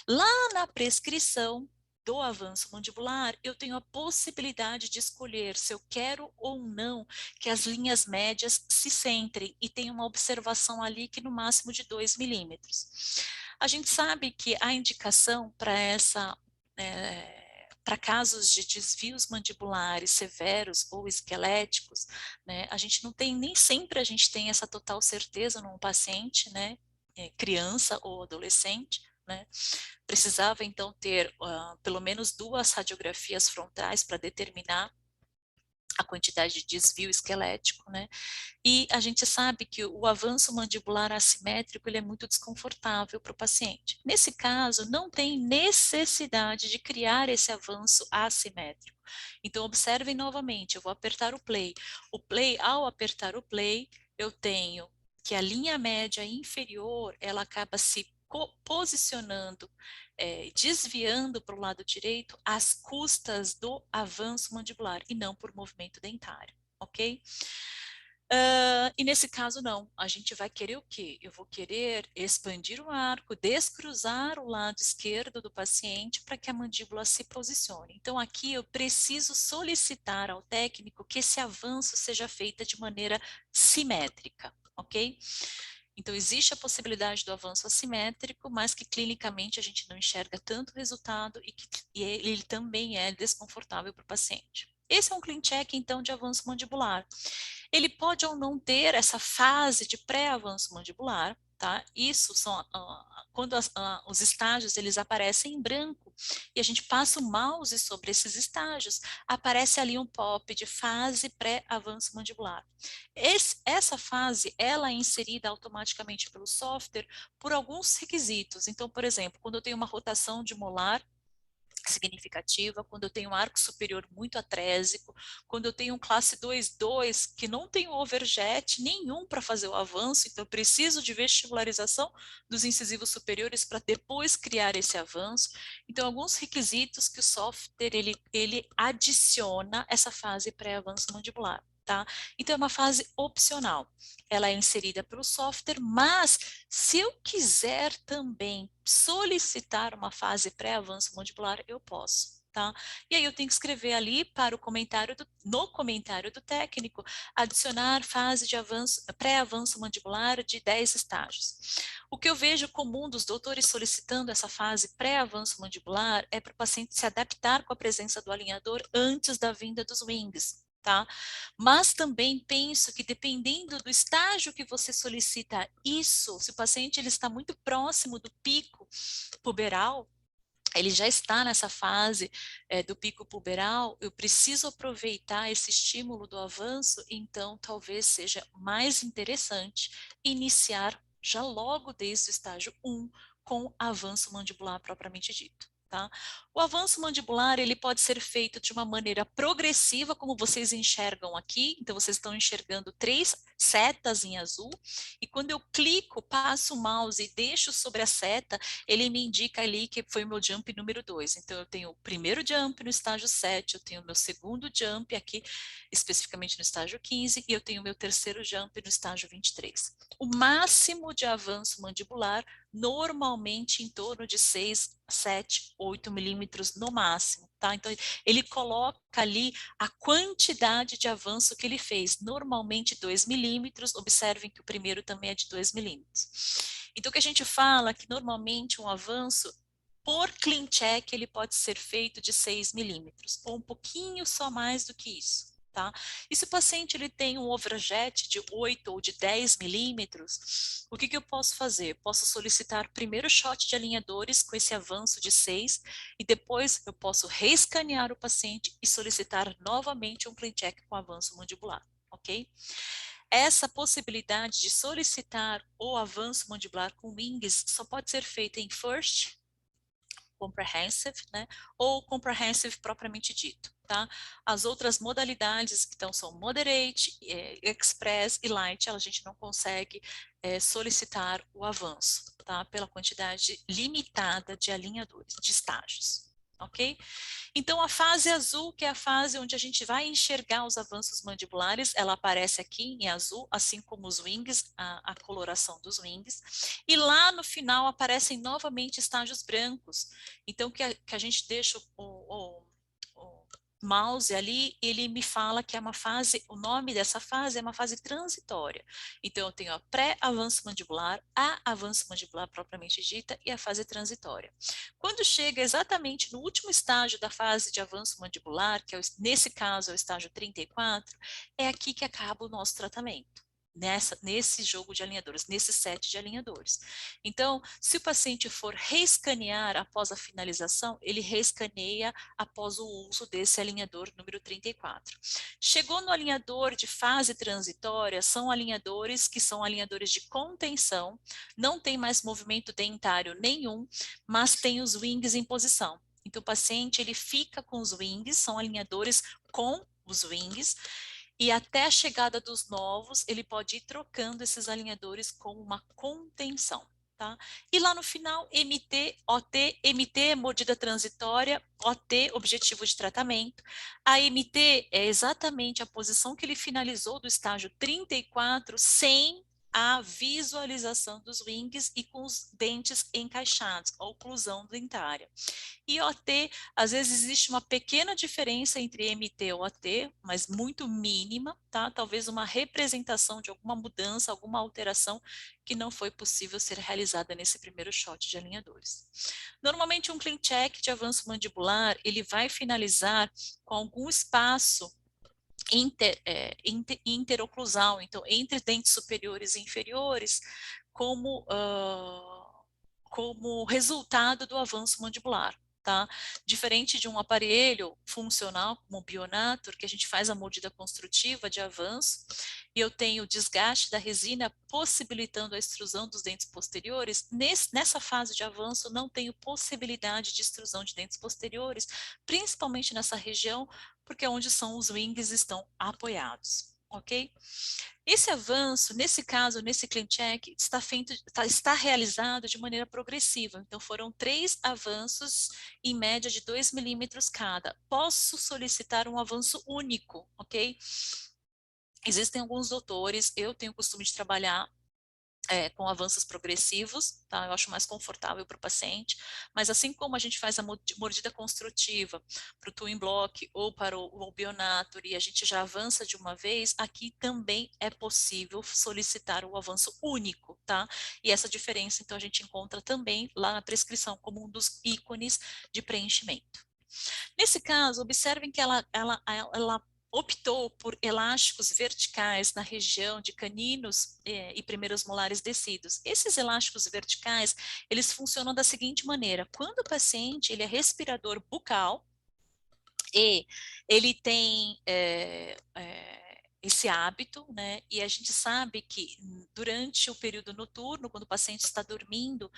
Lá na prescrição do avanço mandibular, eu tenho a possibilidade de escolher se eu quero ou não que as linhas médias se centrem e tem uma observação ali que no máximo de 2 milímetros. A gente sabe que a indicação para para casos de desvios mandibulares severos ou esqueléticos, né, a gente não tem, nem sempre a gente tem essa total certeza num paciente, né, criança ou adolescente, né, precisava então ter pelo menos 2 radiografias frontais para determinar a quantidade de desvio esquelético, né? E a gente sabe que o avanço mandibular assimétrico ele é muito desconfortável para o paciente. Nesse caso, não tem necessidade de criar esse avanço assimétrico. Então, observem novamente, eu vou apertar o play. O play, ao apertar o play, eu tenho que a linha média inferior, ela acaba se posicionando, desviando para o lado direito às custas do avanço mandibular e não por movimento dentário, ok? E nesse caso não, a gente vai querer o quê? Eu vou querer expandir o arco, descruzar o lado esquerdo do paciente para que a mandíbula se posicione. Então aqui eu preciso solicitar ao técnico que esse avanço seja feito de maneira simétrica, ok? Então, existe a possibilidade do avanço assimétrico, mas que clinicamente a gente não enxerga tanto resultado e ele também é desconfortável para o paciente. Esse é um clean check, então, de avanço mandibular. Ele pode ou não ter essa fase de pré-avanço mandibular, tá? Isso são quando os estágios eles aparecem em branco e a gente passa o mouse sobre esses estágios, aparece ali um pop de fase pré-avanço mandibular. Essa fase, ela é inserida automaticamente pelo software por alguns requisitos. Então, por exemplo, quando eu tenho uma rotação de molar significativa, quando eu tenho um arco superior muito atrésico, quando eu tenho um classe 2.2 que não tem overjet nenhum para fazer o avanço, então eu preciso de vestibularização dos incisivos superiores para depois criar esse avanço. Então, alguns requisitos que o software ele adiciona essa fase pré-avanço mandibular. Tá? Então, é uma fase opcional. Ela é inserida pelo software, mas se eu quiser também solicitar uma fase pré-avanço mandibular, eu posso. Tá? E aí eu tenho que escrever ali para o comentário no comentário do técnico, adicionar fase de avanço, pré-avanço mandibular de 10 estágios. O que eu vejo comum dos doutores solicitando essa fase pré-avanço mandibular é para o paciente se adaptar com a presença do alinhador antes da vinda dos wings. Tá? Mas também penso que dependendo do estágio que você solicita isso, se o paciente ele está muito próximo do pico puberal, ele já está nessa fase do pico puberal, eu preciso aproveitar esse estímulo do avanço, então talvez seja mais interessante iniciar já logo desde o estágio 1 com avanço mandibular propriamente dito. Tá? O avanço mandibular ele pode ser feito de uma maneira progressiva, como vocês enxergam aqui. Então, vocês estão enxergando 3 setas em azul. E quando eu clico, passo o mouse e deixo sobre a seta, ele me indica ali que foi o meu jump número 2. Então, eu tenho o primeiro jump no estágio 7, eu tenho o meu segundo jump aqui, especificamente no estágio 15, e eu tenho o meu terceiro jump no estágio 23. O máximo de avanço mandibular normalmente em torno de 6, 7, 8 milímetros no máximo, tá? Então, ele coloca ali a quantidade de avanço que ele fez, normalmente 2 milímetros, observem que o primeiro também é de 2 milímetros. Então, o que a gente fala é que normalmente um avanço por clean check ele pode ser feito de 6 milímetros, ou um pouquinho só mais do que isso. Tá? E se o paciente ele tem um overjet de 8 ou de 10 milímetros, o que eu posso fazer? Posso solicitar primeiro shot de alinhadores com esse avanço de 6 e depois eu posso reescanear o paciente e solicitar novamente um clean check com avanço mandibular, ok? Essa possibilidade de solicitar o avanço mandibular com wings só pode ser feita em first comprehensive, né, ou comprehensive propriamente dito, tá? As outras modalidades que então são moderate, express e light, a gente não consegue solicitar o avanço, tá? Pela quantidade limitada de alinhadores, de estágios, ok? Então, a fase azul, que é a fase onde a gente vai enxergar os avanços mandibulares, ela aparece aqui em azul, assim como os wings, a coloração dos wings. E lá no final aparecem novamente estágios brancos. Então, que a gente deixa o mouse ali, ele me fala que é uma fase, o nome dessa fase é uma fase transitória. Então, eu tenho a pré-avanço mandibular, a avanço mandibular propriamente dita e a fase transitória. Quando chega exatamente no último estágio da fase de avanço mandibular, que é nesse caso é o estágio 34, é aqui que acaba o nosso tratamento. Nesse jogo de alinhadores, nesse set de alinhadores. Então, se o paciente for reescanear após a finalização, ele reescaneia após o uso desse alinhador número 34. Chegou no alinhador de fase transitória, são alinhadores que são alinhadores de contenção, não tem mais movimento dentário nenhum, mas tem os wings em posição. Então, o paciente ele fica com os wings, são alinhadores com os wings, e até a chegada dos novos, ele pode ir trocando esses alinhadores com uma contenção. Tá? E lá no final, MT, OT, MT é mordida transitória, OT, objetivo de tratamento. A MT é exatamente a posição que ele finalizou do estágio 34, sem a visualização dos wings e com os dentes encaixados, a oclusão dentária. E OT, às vezes existe uma pequena diferença entre MT e OT, mas muito mínima, tá? Talvez uma representação de alguma mudança, alguma alteração que não foi possível ser realizada nesse primeiro shot de alinhadores. Normalmente um clean check de avanço mandibular, ele vai finalizar com algum espaço interoclusal, então entre dentes superiores e inferiores, como resultado do avanço mandibular. Tá? Diferente de um aparelho funcional como o Bionator, que a gente faz a mordida construtiva de avanço, e eu tenho desgaste da resina possibilitando a extrusão dos dentes posteriores, nessa fase de avanço não tenho possibilidade de extrusão de dentes posteriores, principalmente nessa região, porque é onde são os wings estão apoiados, ok? Esse avanço, nesse caso, nesse clean check, está realizado de maneira progressiva. Então, foram 3 avanços, em média de 2 milímetros cada. Posso solicitar um avanço único, ok? Existem alguns doutores, eu tenho o costume de trabalhar com avanços progressivos, tá? Eu acho mais confortável para o paciente, mas assim como a gente faz a mordida construtiva para o Twin Block ou para o Bionator e a gente já avança de uma vez, aqui também é possível solicitar o avanço único, tá? E essa diferença, então, a gente encontra também lá na prescrição como um dos ícones de preenchimento. Nesse caso, observem que ela optou por elásticos verticais na região de caninos e primeiros molares descidos. Esses elásticos verticais, eles funcionam da seguinte maneira: quando o paciente ele é respirador bucal e ele tem esse hábito, né? E a gente sabe que durante o período noturno, quando o paciente está dormindo,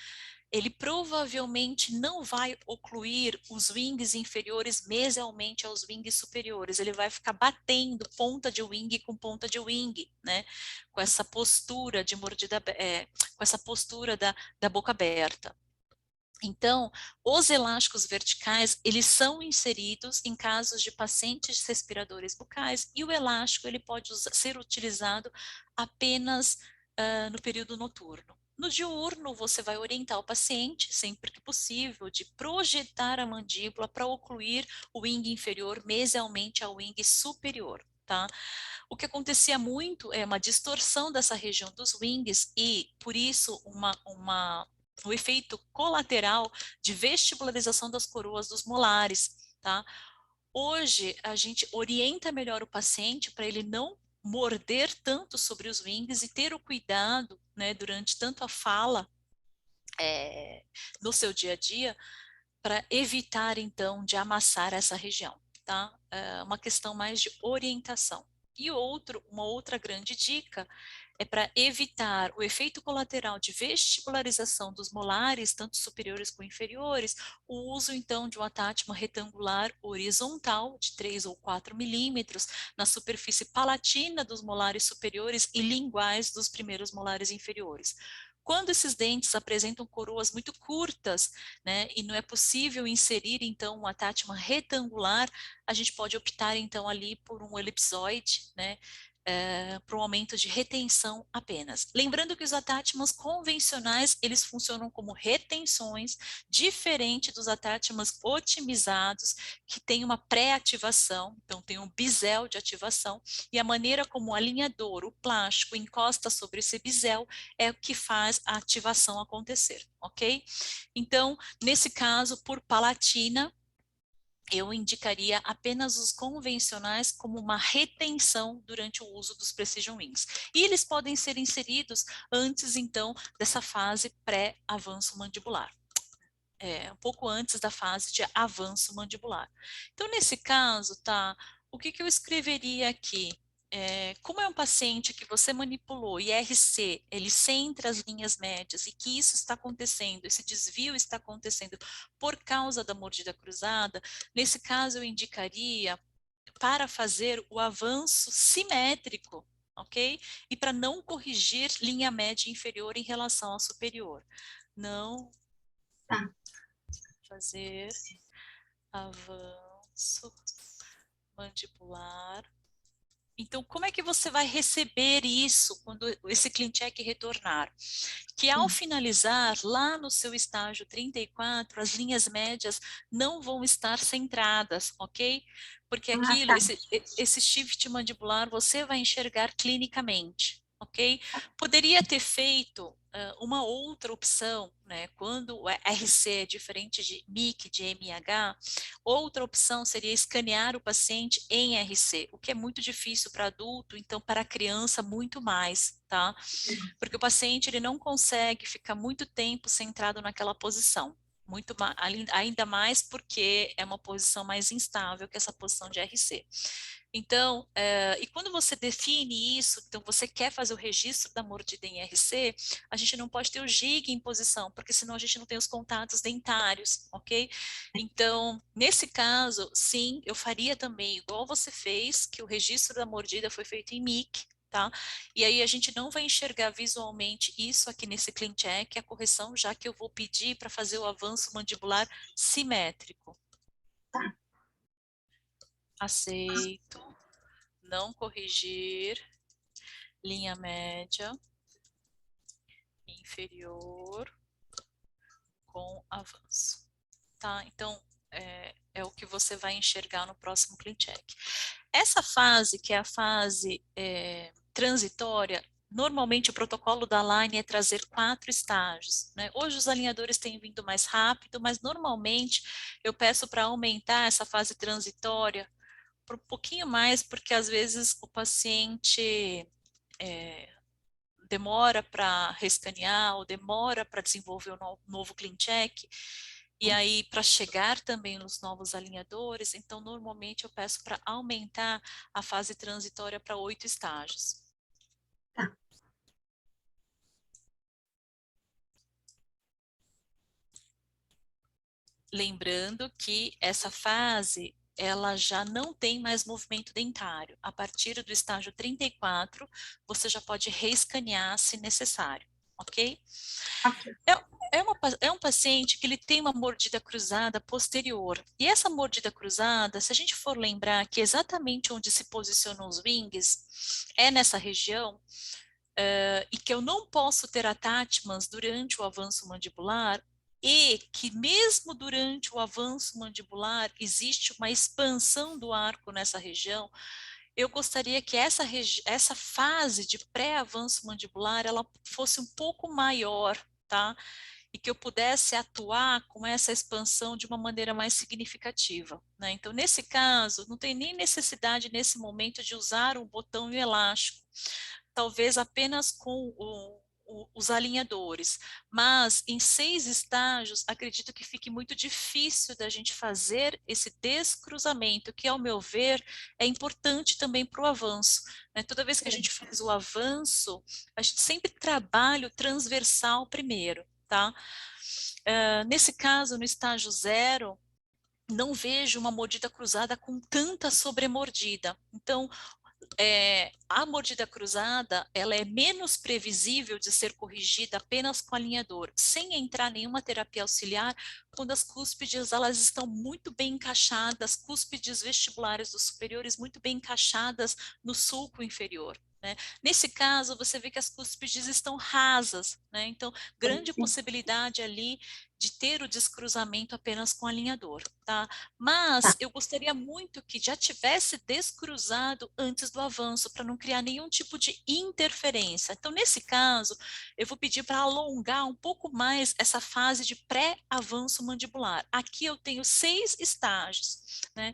ele provavelmente não vai ocluir os wings inferiores mesialmente aos wings superiores, ele vai ficar batendo ponta de wing com ponta de wing, né? Com essa postura de mordida, com essa postura da boca aberta. Então, os elásticos verticais, eles são inseridos em casos de pacientes respiradores bucais e o elástico ele pode ser utilizado apenas no período noturno. No diurno, você vai orientar o paciente, sempre que possível, de projetar a mandíbula para ocluir o wing inferior mesialmente ao wing superior, tá? O que acontecia muito é uma distorção dessa região dos wings e, por isso, o efeito colateral de vestibularização das coroas dos molares, tá? Hoje, a gente orienta melhor o paciente para ele não morder tanto sobre os wings e ter o cuidado, né, durante tanto a fala no seu dia a dia, para evitar, então, de amassar essa região, tá? É uma questão mais de orientação. E uma outra grande dica é para evitar o efeito colateral de vestibularização dos molares, tanto superiores como inferiores, o uso então de um attachment retangular horizontal de 3 ou 4 milímetros na superfície palatina dos molares superiores e linguais dos primeiros molares inferiores. Quando esses dentes apresentam coroas muito curtas, né, e não é possível inserir, então, um attachment retangular, a gente pode optar, então, ali por um elipsoide, né, para um aumento de retenção apenas. Lembrando que os attachments convencionais, eles funcionam como retenções, diferente dos attachments otimizados, que tem uma pré-ativação, então tem um bisel de ativação, e a maneira como o alinhador, o plástico, encosta sobre esse bisel é o que faz a ativação acontecer, ok? Então, nesse caso, por palatina, eu indicaria apenas os convencionais como uma retenção durante o uso dos Precision Wings. E eles podem ser inseridos antes, então, dessa fase pré-avanço mandibular. Um pouco antes da fase de avanço mandibular. Então, nesse caso, tá, o que eu escreveria aqui? Como é um paciente que você manipulou IRC, ele centra as linhas médias e que isso está acontecendo, esse desvio está acontecendo por causa da mordida cruzada, nesse caso eu indicaria para fazer o avanço simétrico, ok? E para não corrigir linha média inferior em relação à superior. Não fazer avanço mandibular. Então, como é que você vai receber isso quando esse clean check retornar? Que ao finalizar, lá no seu estágio 34, as linhas médias não vão estar centradas, ok? Porque aquilo, Tá. esse shift mandibular, você vai enxergar clinicamente, ok? Poderia ter feito uma outra opção, né? Quando o RC é diferente de MIC, de MH, outra opção seria escanear o paciente em RC, o que é muito difícil para adulto, então para criança muito mais, tá? Porque o paciente ele não consegue ficar muito tempo centrado naquela posição. Ainda mais porque é uma posição mais instável que essa posição de RC. Então, e quando você define isso, então você quer fazer o registro da mordida em RC, a gente não pode ter o gig em posição, porque senão a gente não tem os contatos dentários, ok? Então, nesse caso, sim, eu faria também igual você fez, que o registro da mordida foi feito em MIC, tá? E aí a gente não vai enxergar visualmente isso aqui nesse clean check, a correção, já que eu vou pedir para fazer o avanço mandibular simétrico. Aceito, não corrigir, linha média, inferior, com avanço. Tá? Então, é o que você vai enxergar no próximo clean check. Essa fase, que é a fase transitória, normalmente o protocolo da Line é trazer 4 estágios, né? Hoje os alinhadores têm vindo mais rápido, mas normalmente eu peço para aumentar essa fase transitória por um pouquinho mais, porque às vezes o paciente demora para rescanear ou demora para desenvolver o novo clean check, e aí para chegar também nos novos alinhadores, então normalmente eu peço para aumentar a fase transitória para 8 estágios. Tá. Lembrando que essa fase, ela já não tem mais movimento dentário. A partir do estágio 34, você já pode reescanear se necessário, ok? Ok. É um paciente que ele tem uma mordida cruzada posterior. E essa mordida cruzada, se a gente for lembrar que exatamente onde se posicionam os wings, é nessa região, e que eu não posso ter attachments durante o avanço mandibular, e que mesmo durante o avanço mandibular existe uma expansão do arco nessa região, eu gostaria que essa fase de pré-avanço mandibular ela fosse um pouco maior, tá? E que eu pudesse atuar com essa expansão de uma maneira mais significativa, né? Então, nesse caso, não tem nem necessidade nesse momento de usar um botão e um elástico. Talvez apenas com os alinhadores, mas em 6 estágios, acredito que fique muito difícil da gente fazer esse descruzamento, que, ao meu ver, é importante também para o avanço, né? Toda vez que a gente faz o avanço, a gente sempre trabalha o transversal primeiro, tá? Nesse caso, no estágio 0, não vejo uma mordida cruzada com tanta sobremordida. Então, a mordida cruzada, ela é menos previsível de ser corrigida apenas com alinhador, sem entrar nenhuma terapia auxiliar, quando as cúspides elas estão muito bem encaixadas, cúspides vestibulares dos superiores muito bem encaixadas no sulco inferior, né? Nesse caso, você vê que as cúspides estão rasas, né? Então, grande possibilidade ali de ter o descruzamento apenas com alinhador, tá? Mas eu gostaria muito que já tivesse descruzado antes do avanço, para não criar nenhum tipo de interferência. Então, nesse caso, eu vou pedir para alongar um pouco mais essa fase de pré-avanço mandibular. Aqui eu tenho 6 estágios, né?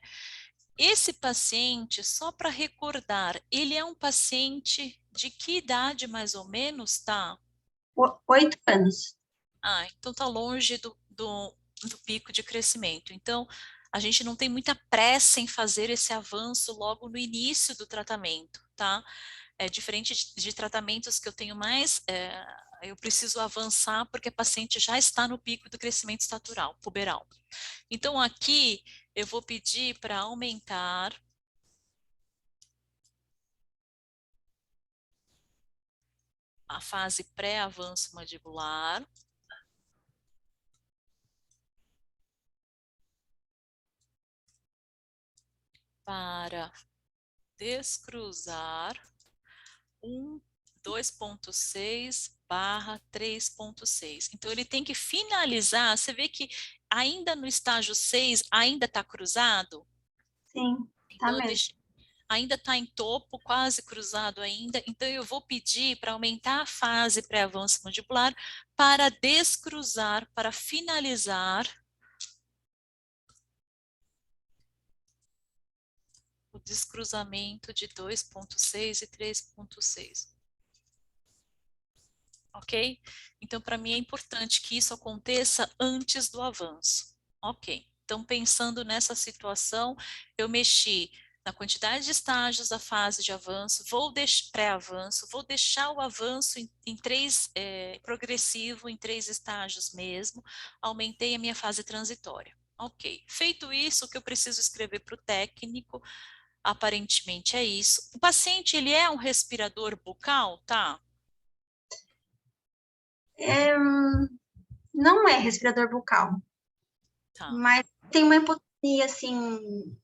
Esse paciente, só para recordar, ele é um paciente de que idade mais ou menos, tá? 8 anos. Então tá longe do pico de crescimento. Então, a gente não tem muita pressa em fazer esse avanço logo no início do tratamento, tá? É diferente de tratamentos que eu tenho mais, eu preciso avançar porque a paciente já está no pico do crescimento estatural, puberal. Então, aqui, eu vou pedir para aumentar a fase pré-avanço mandibular, para descruzar 2.6/3.6. Então, ele tem que finalizar. Você vê que ainda no estágio 6, ainda está cruzado? Sim, tá Então, mesmo. ainda está em topo, quase cruzado ainda. Então, eu vou pedir para aumentar a fase pré-avanço mandibular para descruzar, para finalizar o descruzamento de 2.6 e 3.6. Ok? Então, para mim é importante que isso aconteça antes do avanço. Ok. Então, pensando nessa situação, eu mexi na quantidade de estágios da fase de avanço, pré-avanço, vou deixar o avanço em 3, progressivo, em 3 estágios mesmo, aumentei a minha fase transitória. Ok. Feito isso, o que eu preciso escrever para o técnico, aparentemente é isso. O paciente, ele é um respirador bucal, tá? Não é respirador bucal, Tá. mas tem uma hipotonia, assim.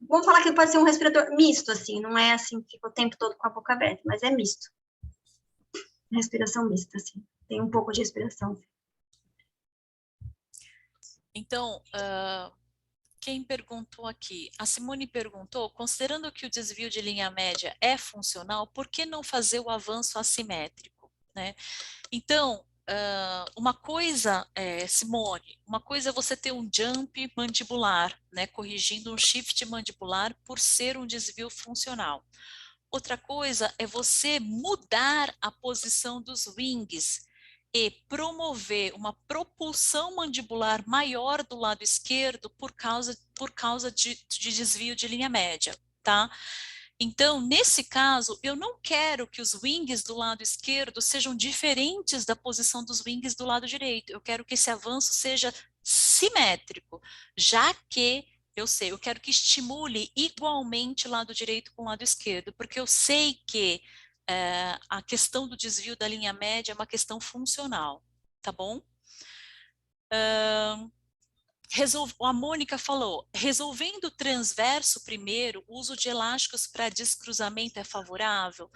Vamos falar que pode ser um respirador misto, assim, não é assim, fica o tempo todo com a boca aberta, mas é misto. Respiração mista, assim. Tem um pouco de respiração. Então, quem perguntou aqui? A Simone perguntou, considerando que o desvio de linha média é funcional, por que não fazer o avanço assimétrico, né? Então, uma coisa, Simone, uma coisa é você ter um jump mandibular, né, corrigindo um shift mandibular por ser um desvio funcional. Outra coisa é você mudar a posição dos wings e promover uma propulsão mandibular maior do lado esquerdo por causa de desvio de linha média, tá? Então, nesse caso, eu não quero que os wings do lado esquerdo sejam diferentes da posição dos wings do lado direito. Eu quero que esse avanço seja simétrico, já que eu quero que estimule igualmente o lado direito com o lado esquerdo, porque eu sei que a questão do desvio da linha média é uma questão funcional, tá bom? A Mônica falou, resolvendo o transverso primeiro, o uso de elásticos para descruzamento é favorável?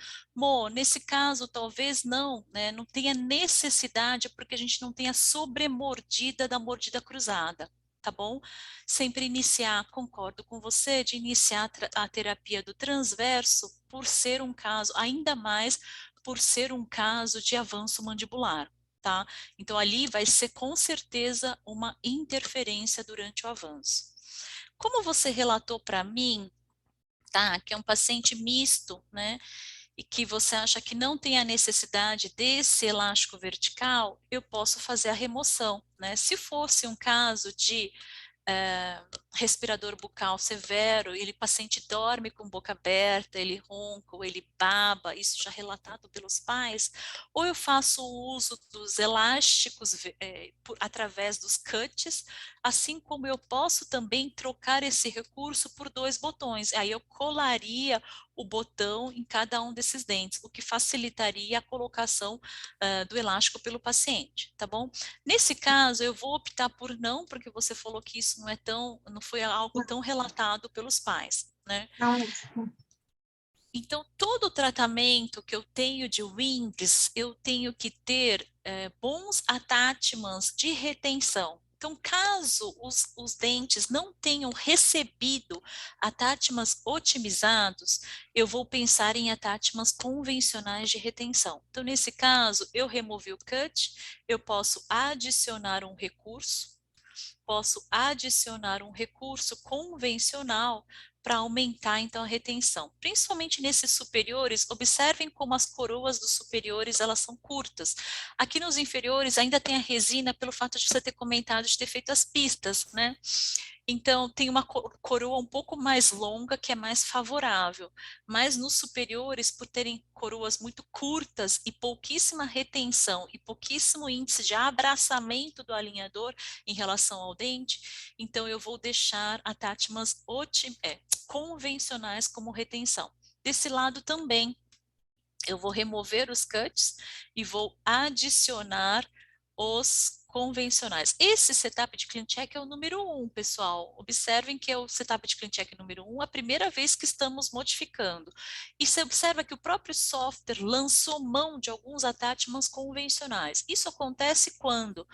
Nesse caso, talvez não, né? Não tenha necessidade, porque a gente não tem a sobremordida da mordida cruzada, tá bom? Sempre iniciar, concordo com você, de iniciar a terapia do transverso por ser um caso, ainda mais por ser um caso de avanço mandibular. Tá? Então, ali vai ser com certeza uma interferência durante o avanço. Como você relatou para mim, tá, que é um paciente misto, né? e que você acha que não tem a necessidade desse elástico vertical, eu posso fazer a remoção, né? Se fosse um caso de respirador bucal severo, o paciente dorme com boca aberta, ele ronca, ou ele baba, isso já relatado pelos pais, ou eu faço o uso dos elásticos através dos cuts, assim como eu posso também trocar esse recurso por 2 botões, aí eu colaria o botão em cada um desses dentes, o que facilitaria a colocação do elástico pelo paciente, tá bom? Nesse caso, eu vou optar por não, porque você falou que isso não foi algo tão relatado pelos pais, né? Não mesmo. Então, todo o tratamento que eu tenho de wings, eu tenho que ter bons attachments de retenção. Então, caso os dentes não tenham recebido attachments otimizados, eu vou pensar em attachments convencionais de retenção. Então, nesse caso, eu removi o cut, eu posso adicionar um recurso, convencional para aumentar então a retenção. Principalmente nesses superiores, observem como as coroas dos superiores elas são curtas. Aqui nos inferiores ainda tem a resina pelo fato de você ter comentado de ter feito as pistas, né? Então, tem uma coroa um pouco mais longa, que é mais favorável. Mas nos superiores, por terem coroas muito curtas e pouquíssima retenção e pouquíssimo índice de abraçamento do alinhador em relação ao dente, então eu vou deixar attachments convencionais como retenção. Desse lado também, eu vou remover os cuts e vou adicionar os convencionais. Esse setup de clean check é o número 1, pessoal. Observem que é o setup de clean check número 1, a primeira vez que estamos modificando. E você observa que o próprio software lançou mão de alguns attachments convencionais. Isso acontece quando?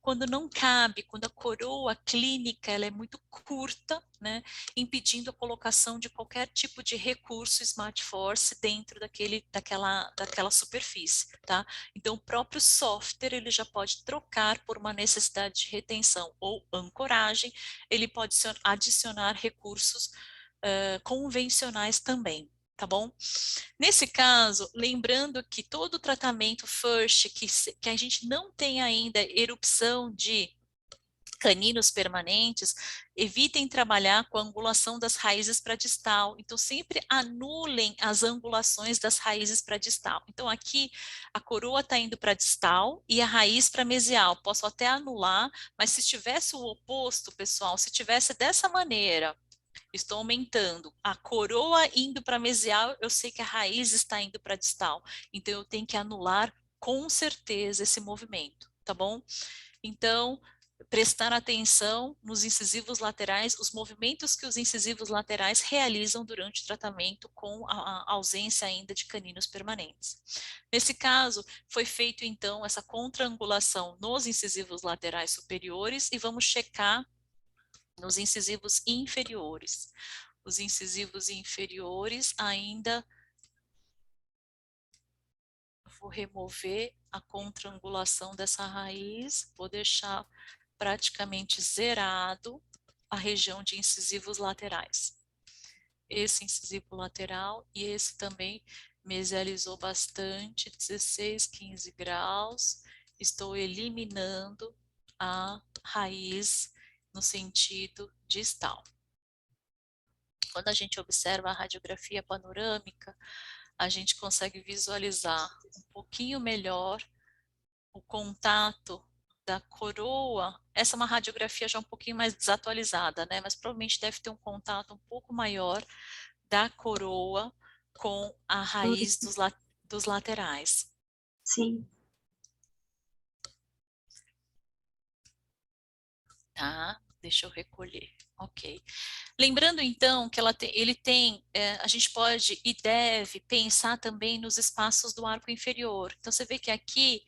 Quando não cabe, quando a coroa clínica ela é muito curta, né, impedindo a colocação de qualquer tipo de recurso Smart Force dentro daquela superfície, tá? Então, o próprio software ele já pode trocar por uma necessidade de retenção ou ancoragem, ele pode adicionar recursos convencionais também, tá bom? Nesse caso, lembrando que todo o tratamento FIRST, que a gente não tem ainda erupção de caninos permanentes, evitem trabalhar com a angulação das raízes para distal. Então, sempre anulem as angulações das raízes para distal. Então, aqui a coroa está indo para distal e a raiz para mesial. Posso até anular, mas se tivesse o oposto, pessoal, se tivesse dessa maneira, estou aumentando a coroa indo para mesial, eu sei que a raiz está indo para distal. Então, eu tenho que anular com certeza esse movimento, tá bom? Então, prestar atenção nos incisivos laterais, os movimentos que os incisivos laterais realizam durante o tratamento com a ausência ainda de caninos permanentes. Nesse caso, foi feito então essa contraangulação nos incisivos laterais superiores e vamos checar nos incisivos inferiores. Os incisivos inferiores ainda vou remover a contraangulação dessa raiz, vou deixar praticamente zerado a região de incisivos laterais. Esse incisivo lateral e esse também mesializou bastante, 16, 15 graus. Estou eliminando a raiz no sentido distal. Quando a gente observa a radiografia panorâmica, a gente consegue visualizar um pouquinho melhor o contato da coroa. Essa é uma radiografia já um pouquinho mais desatualizada, né? Mas provavelmente deve ter um contato um pouco maior da coroa com a raiz dos laterais. Sim. Tá? Deixa eu recolher. Ok. Lembrando então que a gente pode e deve pensar também nos espaços do arco inferior. Então você vê que aqui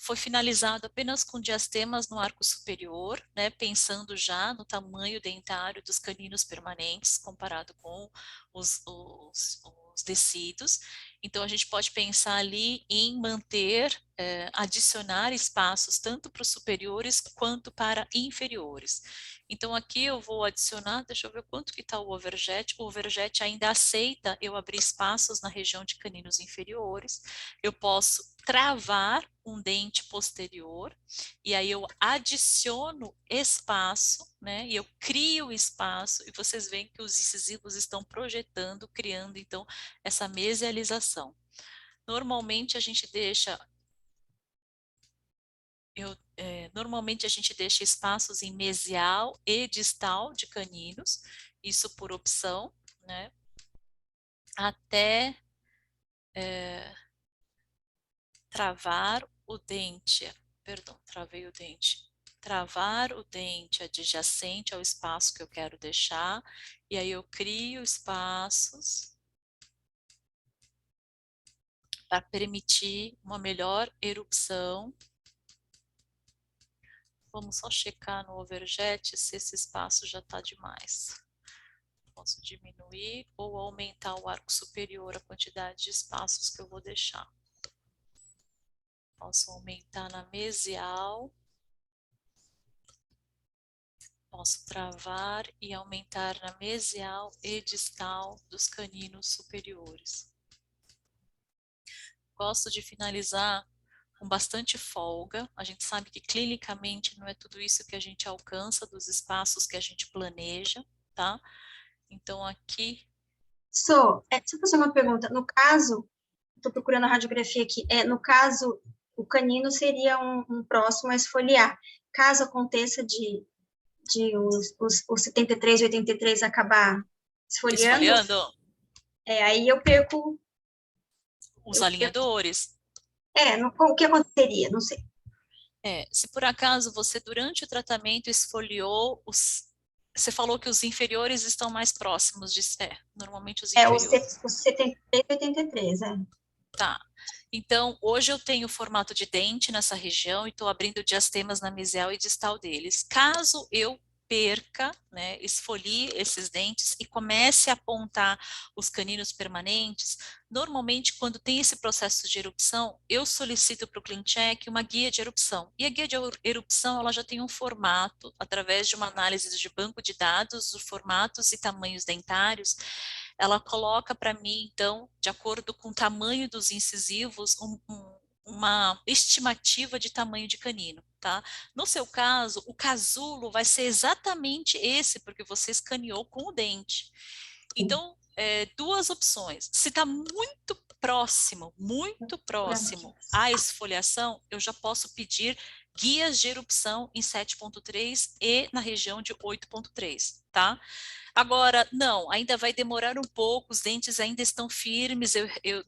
foi finalizado apenas com diastemas no arco superior, né, pensando já no tamanho dentário dos caninos permanentes comparado com os descidos. Então a gente pode pensar ali em manter, adicionar espaços tanto para os superiores quanto para inferiores. Então aqui eu vou adicionar, deixa eu ver quanto que está o overjet. O overjet ainda aceita eu abrir espaços na região de caninos inferiores. Eu posso travar um dente posterior, e aí eu adiciono espaço, né? E eu crio espaço, e vocês veem que os incisivos estão projetando, criando então essa mesialização. Normalmente a gente deixa normalmente a gente deixa espaços em mesial e distal de caninos, isso por opção, né? Até travar o dente, perdão, travei o dente. Travar o dente adjacente ao espaço que eu quero deixar, e aí eu crio espaços para permitir uma melhor erupção. Vamos só checar no overjet se esse espaço já está demais. Posso diminuir ou aumentar o arco superior, a quantidade de espaços que eu vou deixar. Posso aumentar na mesial. Posso travar e aumentar na mesial e distal dos caninos superiores. Gosto de finalizar com bastante folga. A gente sabe que clinicamente não é tudo isso que a gente alcança dos espaços que a gente planeja, tá? Então aqui... Deixa eu fazer uma pergunta. No caso, estou procurando a radiografia aqui, no caso, o canino seria um próximo a esfoliar. Caso aconteça de os 73 e 83 acabar esfoliando, Esfoliando aí eu perco... os alinhadores. O que aconteceria? Não sei. Se por acaso você, durante o tratamento, esfoliou os... Você falou que os inferiores estão mais próximos de... normalmente os inferiores. Os 73 e 83, Tá. Então, hoje eu tenho formato de dente nessa região e estou abrindo diastemas na mesial e distal deles. Caso eu perca, né, esfolie esses dentes e comece a apontar os caninos permanentes, normalmente quando tem esse processo de erupção, eu solicito para o ClinCheck uma guia de erupção. E a guia de erupção, ela já tem um formato, através de uma análise de banco de dados, os formatos e tamanhos dentários, ela coloca para mim, então, de acordo com o tamanho dos incisivos, uma estimativa de tamanho de canino, tá? No seu caso, o casulo vai ser exatamente esse, porque você escaneou com o dente. Então, duas opções. Se está muito próximo à esfoliação, eu já posso pedir guias de erupção em 7.3 e na região de 8.3, tá? Agora, não, ainda vai demorar um pouco, os dentes ainda estão firmes,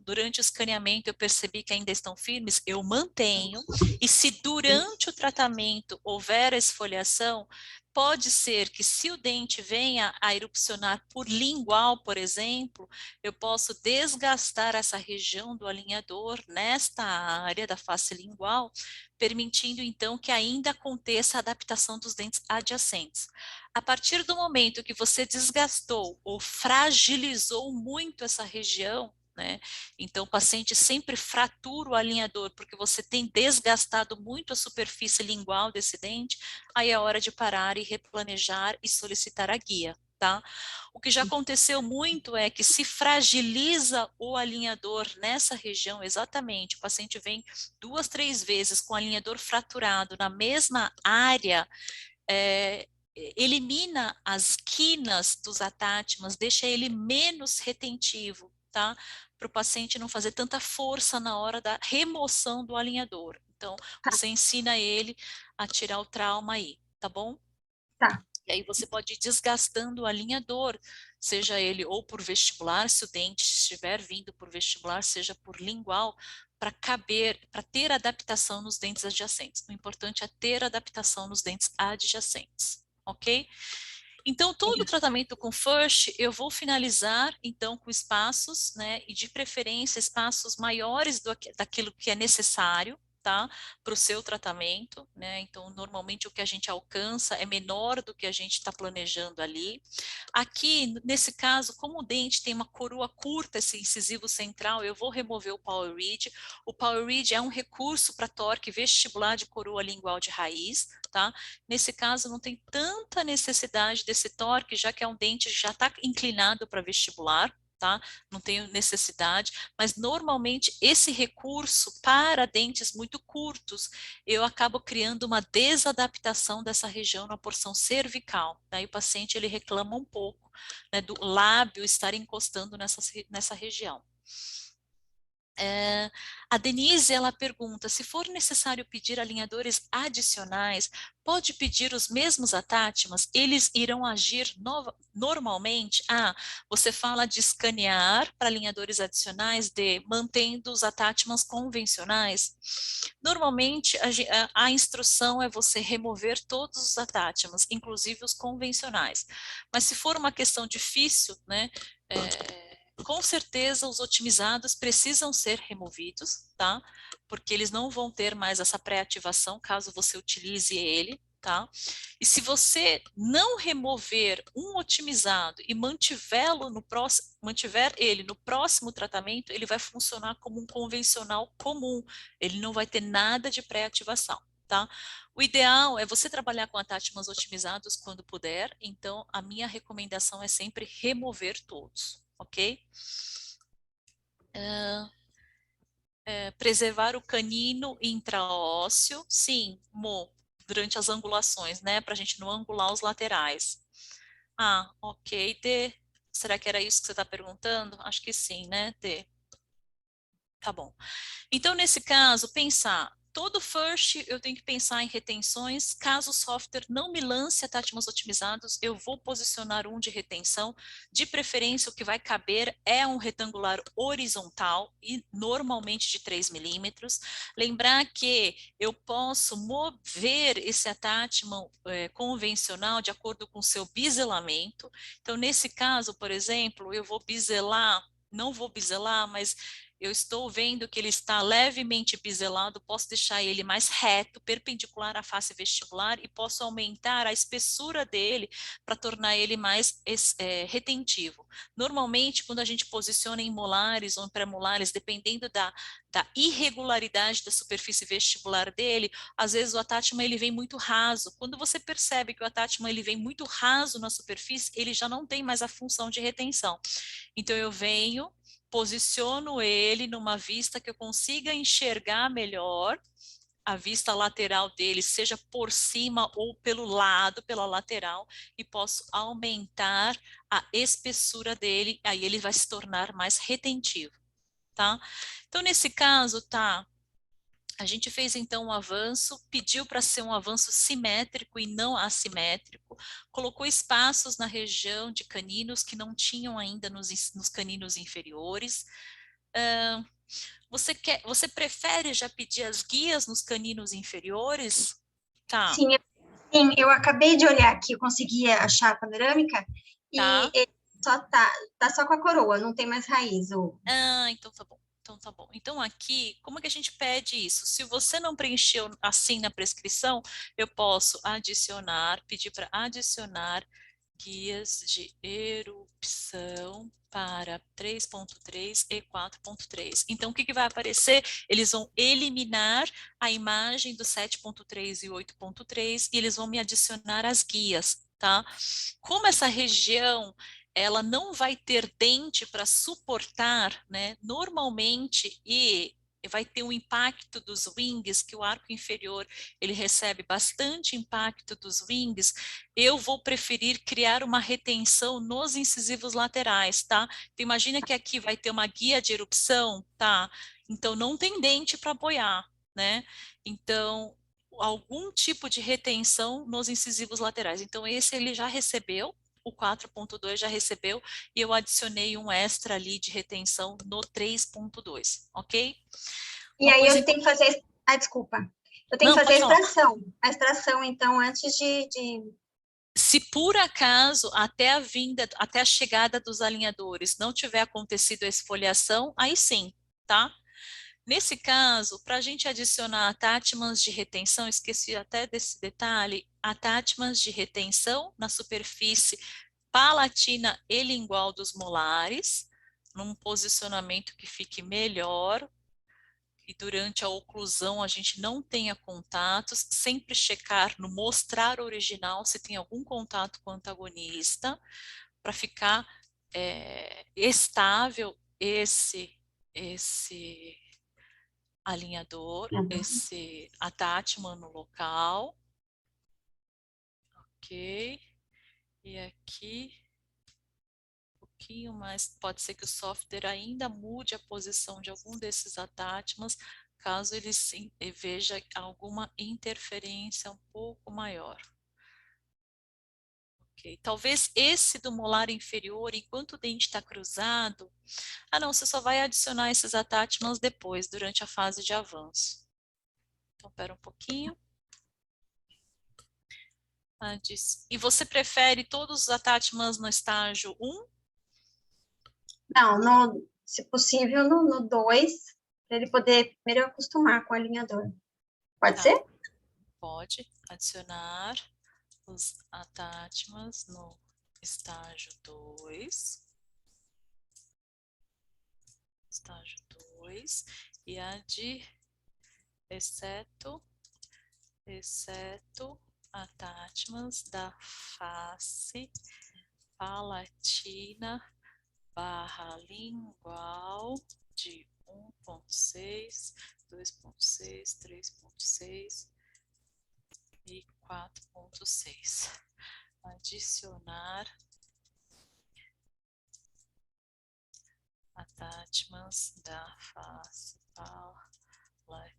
durante o escaneamento eu percebi que ainda estão firmes, eu mantenho, e se durante o tratamento houver a esfoliação, pode ser que se o dente venha a erupcionar por lingual, por exemplo, eu posso desgastar essa região do alinhador nesta área da face lingual, permitindo então que ainda aconteça a adaptação dos dentes adjacentes. A partir do momento que você desgastou ou fragilizou muito essa região, né? Então, o paciente sempre fratura o alinhador porque você tem desgastado muito a superfície lingual desse dente, aí é hora de parar e replanejar e solicitar a guia, tá? O que já aconteceu muito é que se fragiliza o alinhador nessa região, exatamente, o paciente vem 2, 3 vezes com o alinhador fraturado na mesma área, elimina as quinas dos atátimas, deixa ele menos retentivo, tá? Para o paciente não fazer tanta força na hora da remoção do alinhador. Então, você ensina ele a tirar o trauma aí, tá bom? Tá. E aí você pode ir desgastando o alinhador, seja ele ou por vestibular, se o dente estiver vindo por vestibular, seja por lingual, para ter adaptação nos dentes adjacentes. O importante é ter adaptação nos dentes adjacentes, ok? Então, todo o tratamento com FIRST, eu vou finalizar, então, com espaços, né, e de preferência, espaços maiores daquilo que é necessário, tá? Para o seu tratamento, né? Então, normalmente o que a gente alcança é menor do que a gente está planejando ali. Aqui, nesse caso, como o dente tem uma coroa curta, esse incisivo central, eu vou remover o Power Ridge. O Power Ridge é um recurso para torque vestibular de coroa lingual de raiz, tá? Nesse caso, não tem tanta necessidade desse torque, já que é um dente que já está inclinado para vestibular, tá? Não tenho necessidade, mas normalmente esse recurso para dentes muito curtos, eu acabo criando uma desadaptação dessa região na porção cervical. Daí o paciente ele reclama um pouco, né, do lábio estar encostando nessa região. A Denise, ela pergunta, se for necessário pedir alinhadores adicionais, pode pedir os mesmos attachments? Eles irão agir normalmente? Você fala de escanear para alinhadores adicionais, mantendo os attachments convencionais. Normalmente, a instrução é você remover todos os attachments, inclusive os convencionais. Mas se for uma questão difícil, né, com certeza os otimizados precisam ser removidos, tá? Porque eles não vão ter mais essa pré-ativação caso você utilize ele, tá? E se você não remover um otimizado e mantiver ele no próximo tratamento, ele vai funcionar como um convencional comum, ele não vai ter nada de pré-ativação, tá? O ideal é você trabalhar com attachments otimizados quando puder, então a minha recomendação é sempre remover todos. Ok? Preservar o canino intraósseo, sim, durante as angulações, né? Para a gente não angular os laterais. Ok, D. Será que era isso que você está perguntando? Acho que sim, né, D? Tá bom. Então, nesse caso, todo first eu tenho que pensar em retenções. Caso o software não me lance attachments otimizados, eu vou posicionar um de retenção. De preferência, o que vai caber é um retangular horizontal e normalmente de 3 milímetros. Lembrar que eu posso mover esse attachment convencional de acordo com o seu biselamento. Então, nesse caso, por exemplo, eu vou biselar, não vou biselar, mas eu estou vendo que ele está levemente biselado, posso deixar ele mais reto, perpendicular à face vestibular e posso aumentar a espessura dele para tornar ele mais retentivo. Normalmente, quando a gente posiciona em molares ou em pré-molares, dependendo da irregularidade da superfície vestibular dele, às vezes o attachment ele vem muito raso. Quando você percebe que o attachment ele vem muito raso na superfície, ele já não tem mais a função de retenção. Então eu venho, posiciono ele numa vista que eu consiga enxergar melhor, a vista lateral dele, seja por cima ou pelo lado, pela lateral, e posso aumentar a espessura dele, aí ele vai se tornar mais retentivo, tá? Então, nesse caso, a gente fez então um avanço, pediu para ser um avanço simétrico e não assimétrico, colocou espaços na região de caninos que não tinham ainda nos caninos inferiores. Você prefere já pedir as guias nos caninos inferiores? Tá. Sim, eu acabei de olhar aqui, eu consegui achar a panorâmica Tá. e ele só tá só com a coroa, não tem mais raiz. Então tá bom. Então tá bom. Então aqui, como é que a gente pede isso? Se você não preencheu assim na prescrição, eu posso pedir para adicionar guias de erupção para 3.3 e 4.3. Então, o que vai aparecer? Eles vão eliminar a imagem do 7.3 e 8.3 e eles vão me adicionar as guias, tá? Como essa região ela não vai ter dente para suportar, né? Normalmente, vai ter um impacto dos wings, que o arco inferior ele recebe bastante impacto dos wings, eu vou preferir criar uma retenção nos incisivos laterais, tá? Então, imagina que aqui vai ter uma guia de erupção, tá? Então, não tem dente para apoiar, né? Então, algum tipo de retenção nos incisivos laterais. Então, esse ele já recebeu, o 4.2 já recebeu, e eu adicionei um extra ali de retenção no 3.2, ok? E aí eu tenho que fazer... desculpa. Eu tenho que fazer a extração, então, antes de... Se por acaso, até a chegada dos alinhadores, não tiver acontecido a esfoliação, aí sim, tá? Nesse caso, para a gente adicionar attachments de retenção, esqueci até desse detalhe, attachments de retenção na superfície palatina e lingual dos molares, num posicionamento que fique melhor, e durante a oclusão a gente não tenha contatos, sempre checar no mostrar original se tem algum contato com o antagonista, para ficar estável esse alinhador, esse attachment no local. Ok. E aqui, um pouquinho mais, pode ser que o software ainda mude a posição de algum desses attachments, caso ele veja alguma interferência um pouco maior. Ok. Talvez esse do molar inferior, enquanto o dente está cruzado, não, você só vai adicionar esses attachments depois, durante a fase de avanço. Então, espera um pouquinho. E você prefere todos os attachments no estágio 1? Não, se possível, no 2, para ele poder primeiro acostumar com o alinhador. Pode ser? Pode adicionar os attachments no estágio 2. Estágio 2. E a de exceto attachments da face palatina barra lingual de 1.6, 2.6, 3.6 e 4.6. Adicionar attachments da face palatina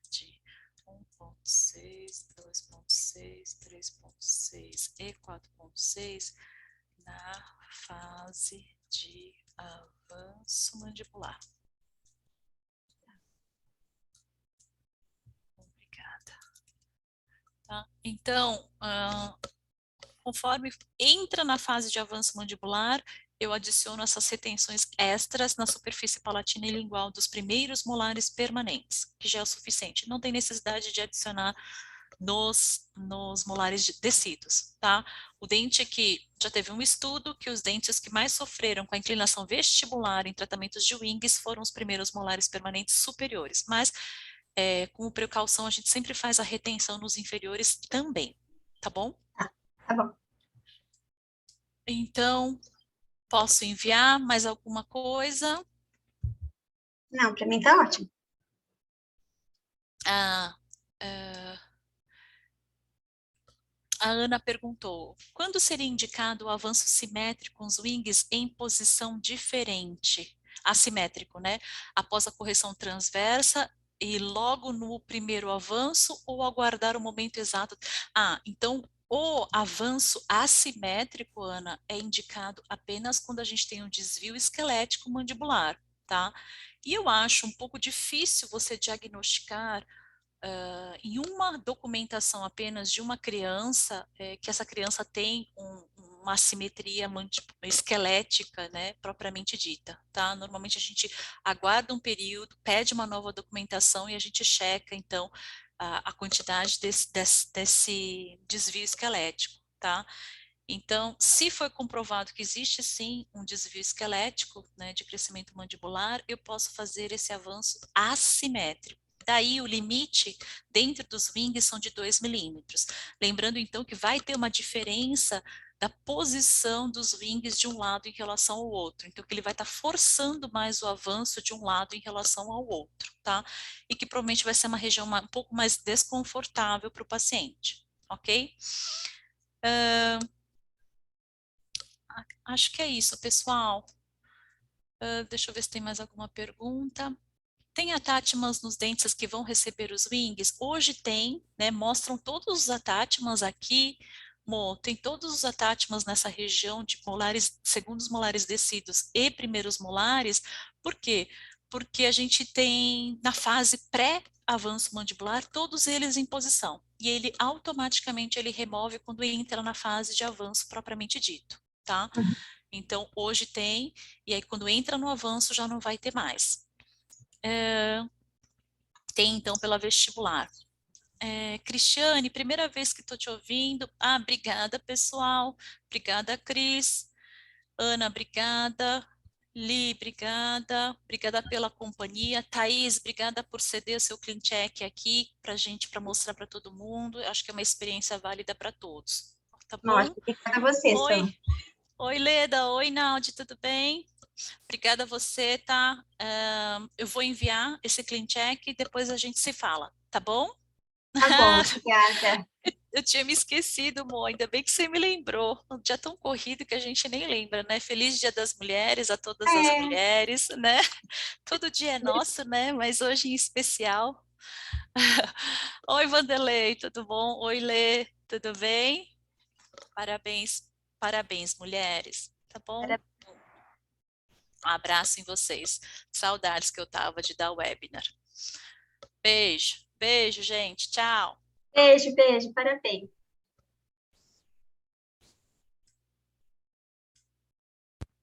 de 1.6, 2.6, 3.6 e 4.6 na fase de avanço mandibular. Obrigada. Tá? Então, conforme entra na fase de avanço mandibular, eu adiciono essas retenções extras na superfície palatina e lingual dos primeiros molares permanentes, que já é o suficiente. Não tem necessidade de adicionar nos molares descidos, tá? O dente aqui, já teve um estudo que os dentes que mais sofreram com a inclinação vestibular em tratamentos de wings foram os primeiros molares permanentes superiores, mas como precaução a gente sempre faz a retenção nos inferiores também, tá bom? Tá bom. Então, posso enviar mais alguma coisa? Não, para mim tá ótimo. A Ana perguntou, quando seria indicado o avanço simétrico com os wings em posição diferente? Assimétrico, né? Após a correção transversa e logo no primeiro avanço ou aguardar o momento exato? Então o avanço assimétrico, Ana, é indicado apenas quando a gente tem um desvio esquelético mandibular, tá? E eu acho um pouco difícil você diagnosticar em uma documentação apenas de uma criança, que essa criança tem uma assimetria esquelética, né, propriamente dita, tá? Normalmente a gente aguarda um período, pede uma nova documentação e a gente checa, então, a quantidade desse desvio esquelético, tá? Então, se foi comprovado que existe sim um desvio esquelético, né, de crescimento mandibular, eu posso fazer esse avanço assimétrico. Daí o limite dentro dos wings são de 2 milímetros. Lembrando então que vai ter uma diferença da posição dos wings de um lado em relação ao outro. Então que ele vai estar forçando mais o avanço de um lado em relação ao outro, tá? E que provavelmente vai ser uma região um pouco mais desconfortável para o paciente, ok? Acho que é isso, pessoal. Deixa eu ver se tem mais alguma pergunta. Tem attachments nos dentes que vão receber os wings? Hoje tem, né? Mostram todos os attachments aqui. Tem todos os attachments nessa região de molares, segundos molares descidos e primeiros molares. Por quê? Porque a gente tem na fase pré-avanço mandibular todos eles em posição. E ele automaticamente ele remove quando entra na fase de avanço propriamente dito, tá? Então hoje tem, e aí quando entra no avanço já não vai ter mais. tem então pela vestibular. Cristiane, primeira vez que estou te ouvindo. Obrigada, pessoal. Obrigada, Cris. Ana, obrigada. Li, obrigada. Obrigada pela companhia. Thaís, obrigada por ceder o seu clean check aqui para gente, para mostrar para todo mundo. Eu acho que é uma experiência válida para todos. Tá bom? Nossa, obrigada a você, Sam. Oi, Leda. Oi, Naldi, tudo bem? Obrigada a você, tá? Eu vou enviar esse clean check e depois a gente se fala, tá bom? Tá bom, obrigada. Eu tinha me esquecido, Mo, ainda bem que você me lembrou. Um dia tão corrido que a gente nem lembra, né? Feliz Dia das Mulheres a todas as mulheres, né? Todo dia é nosso, né? Mas hoje em especial. Oi, Vanderlei, tudo bom? Oi, Lê, tudo bem? Parabéns, parabéns, mulheres, tá bom? Um abraço em vocês. Saudades que eu tava de dar webinar. Beijo, beijo, gente. Tchau. Beijo, beijo, parabéns.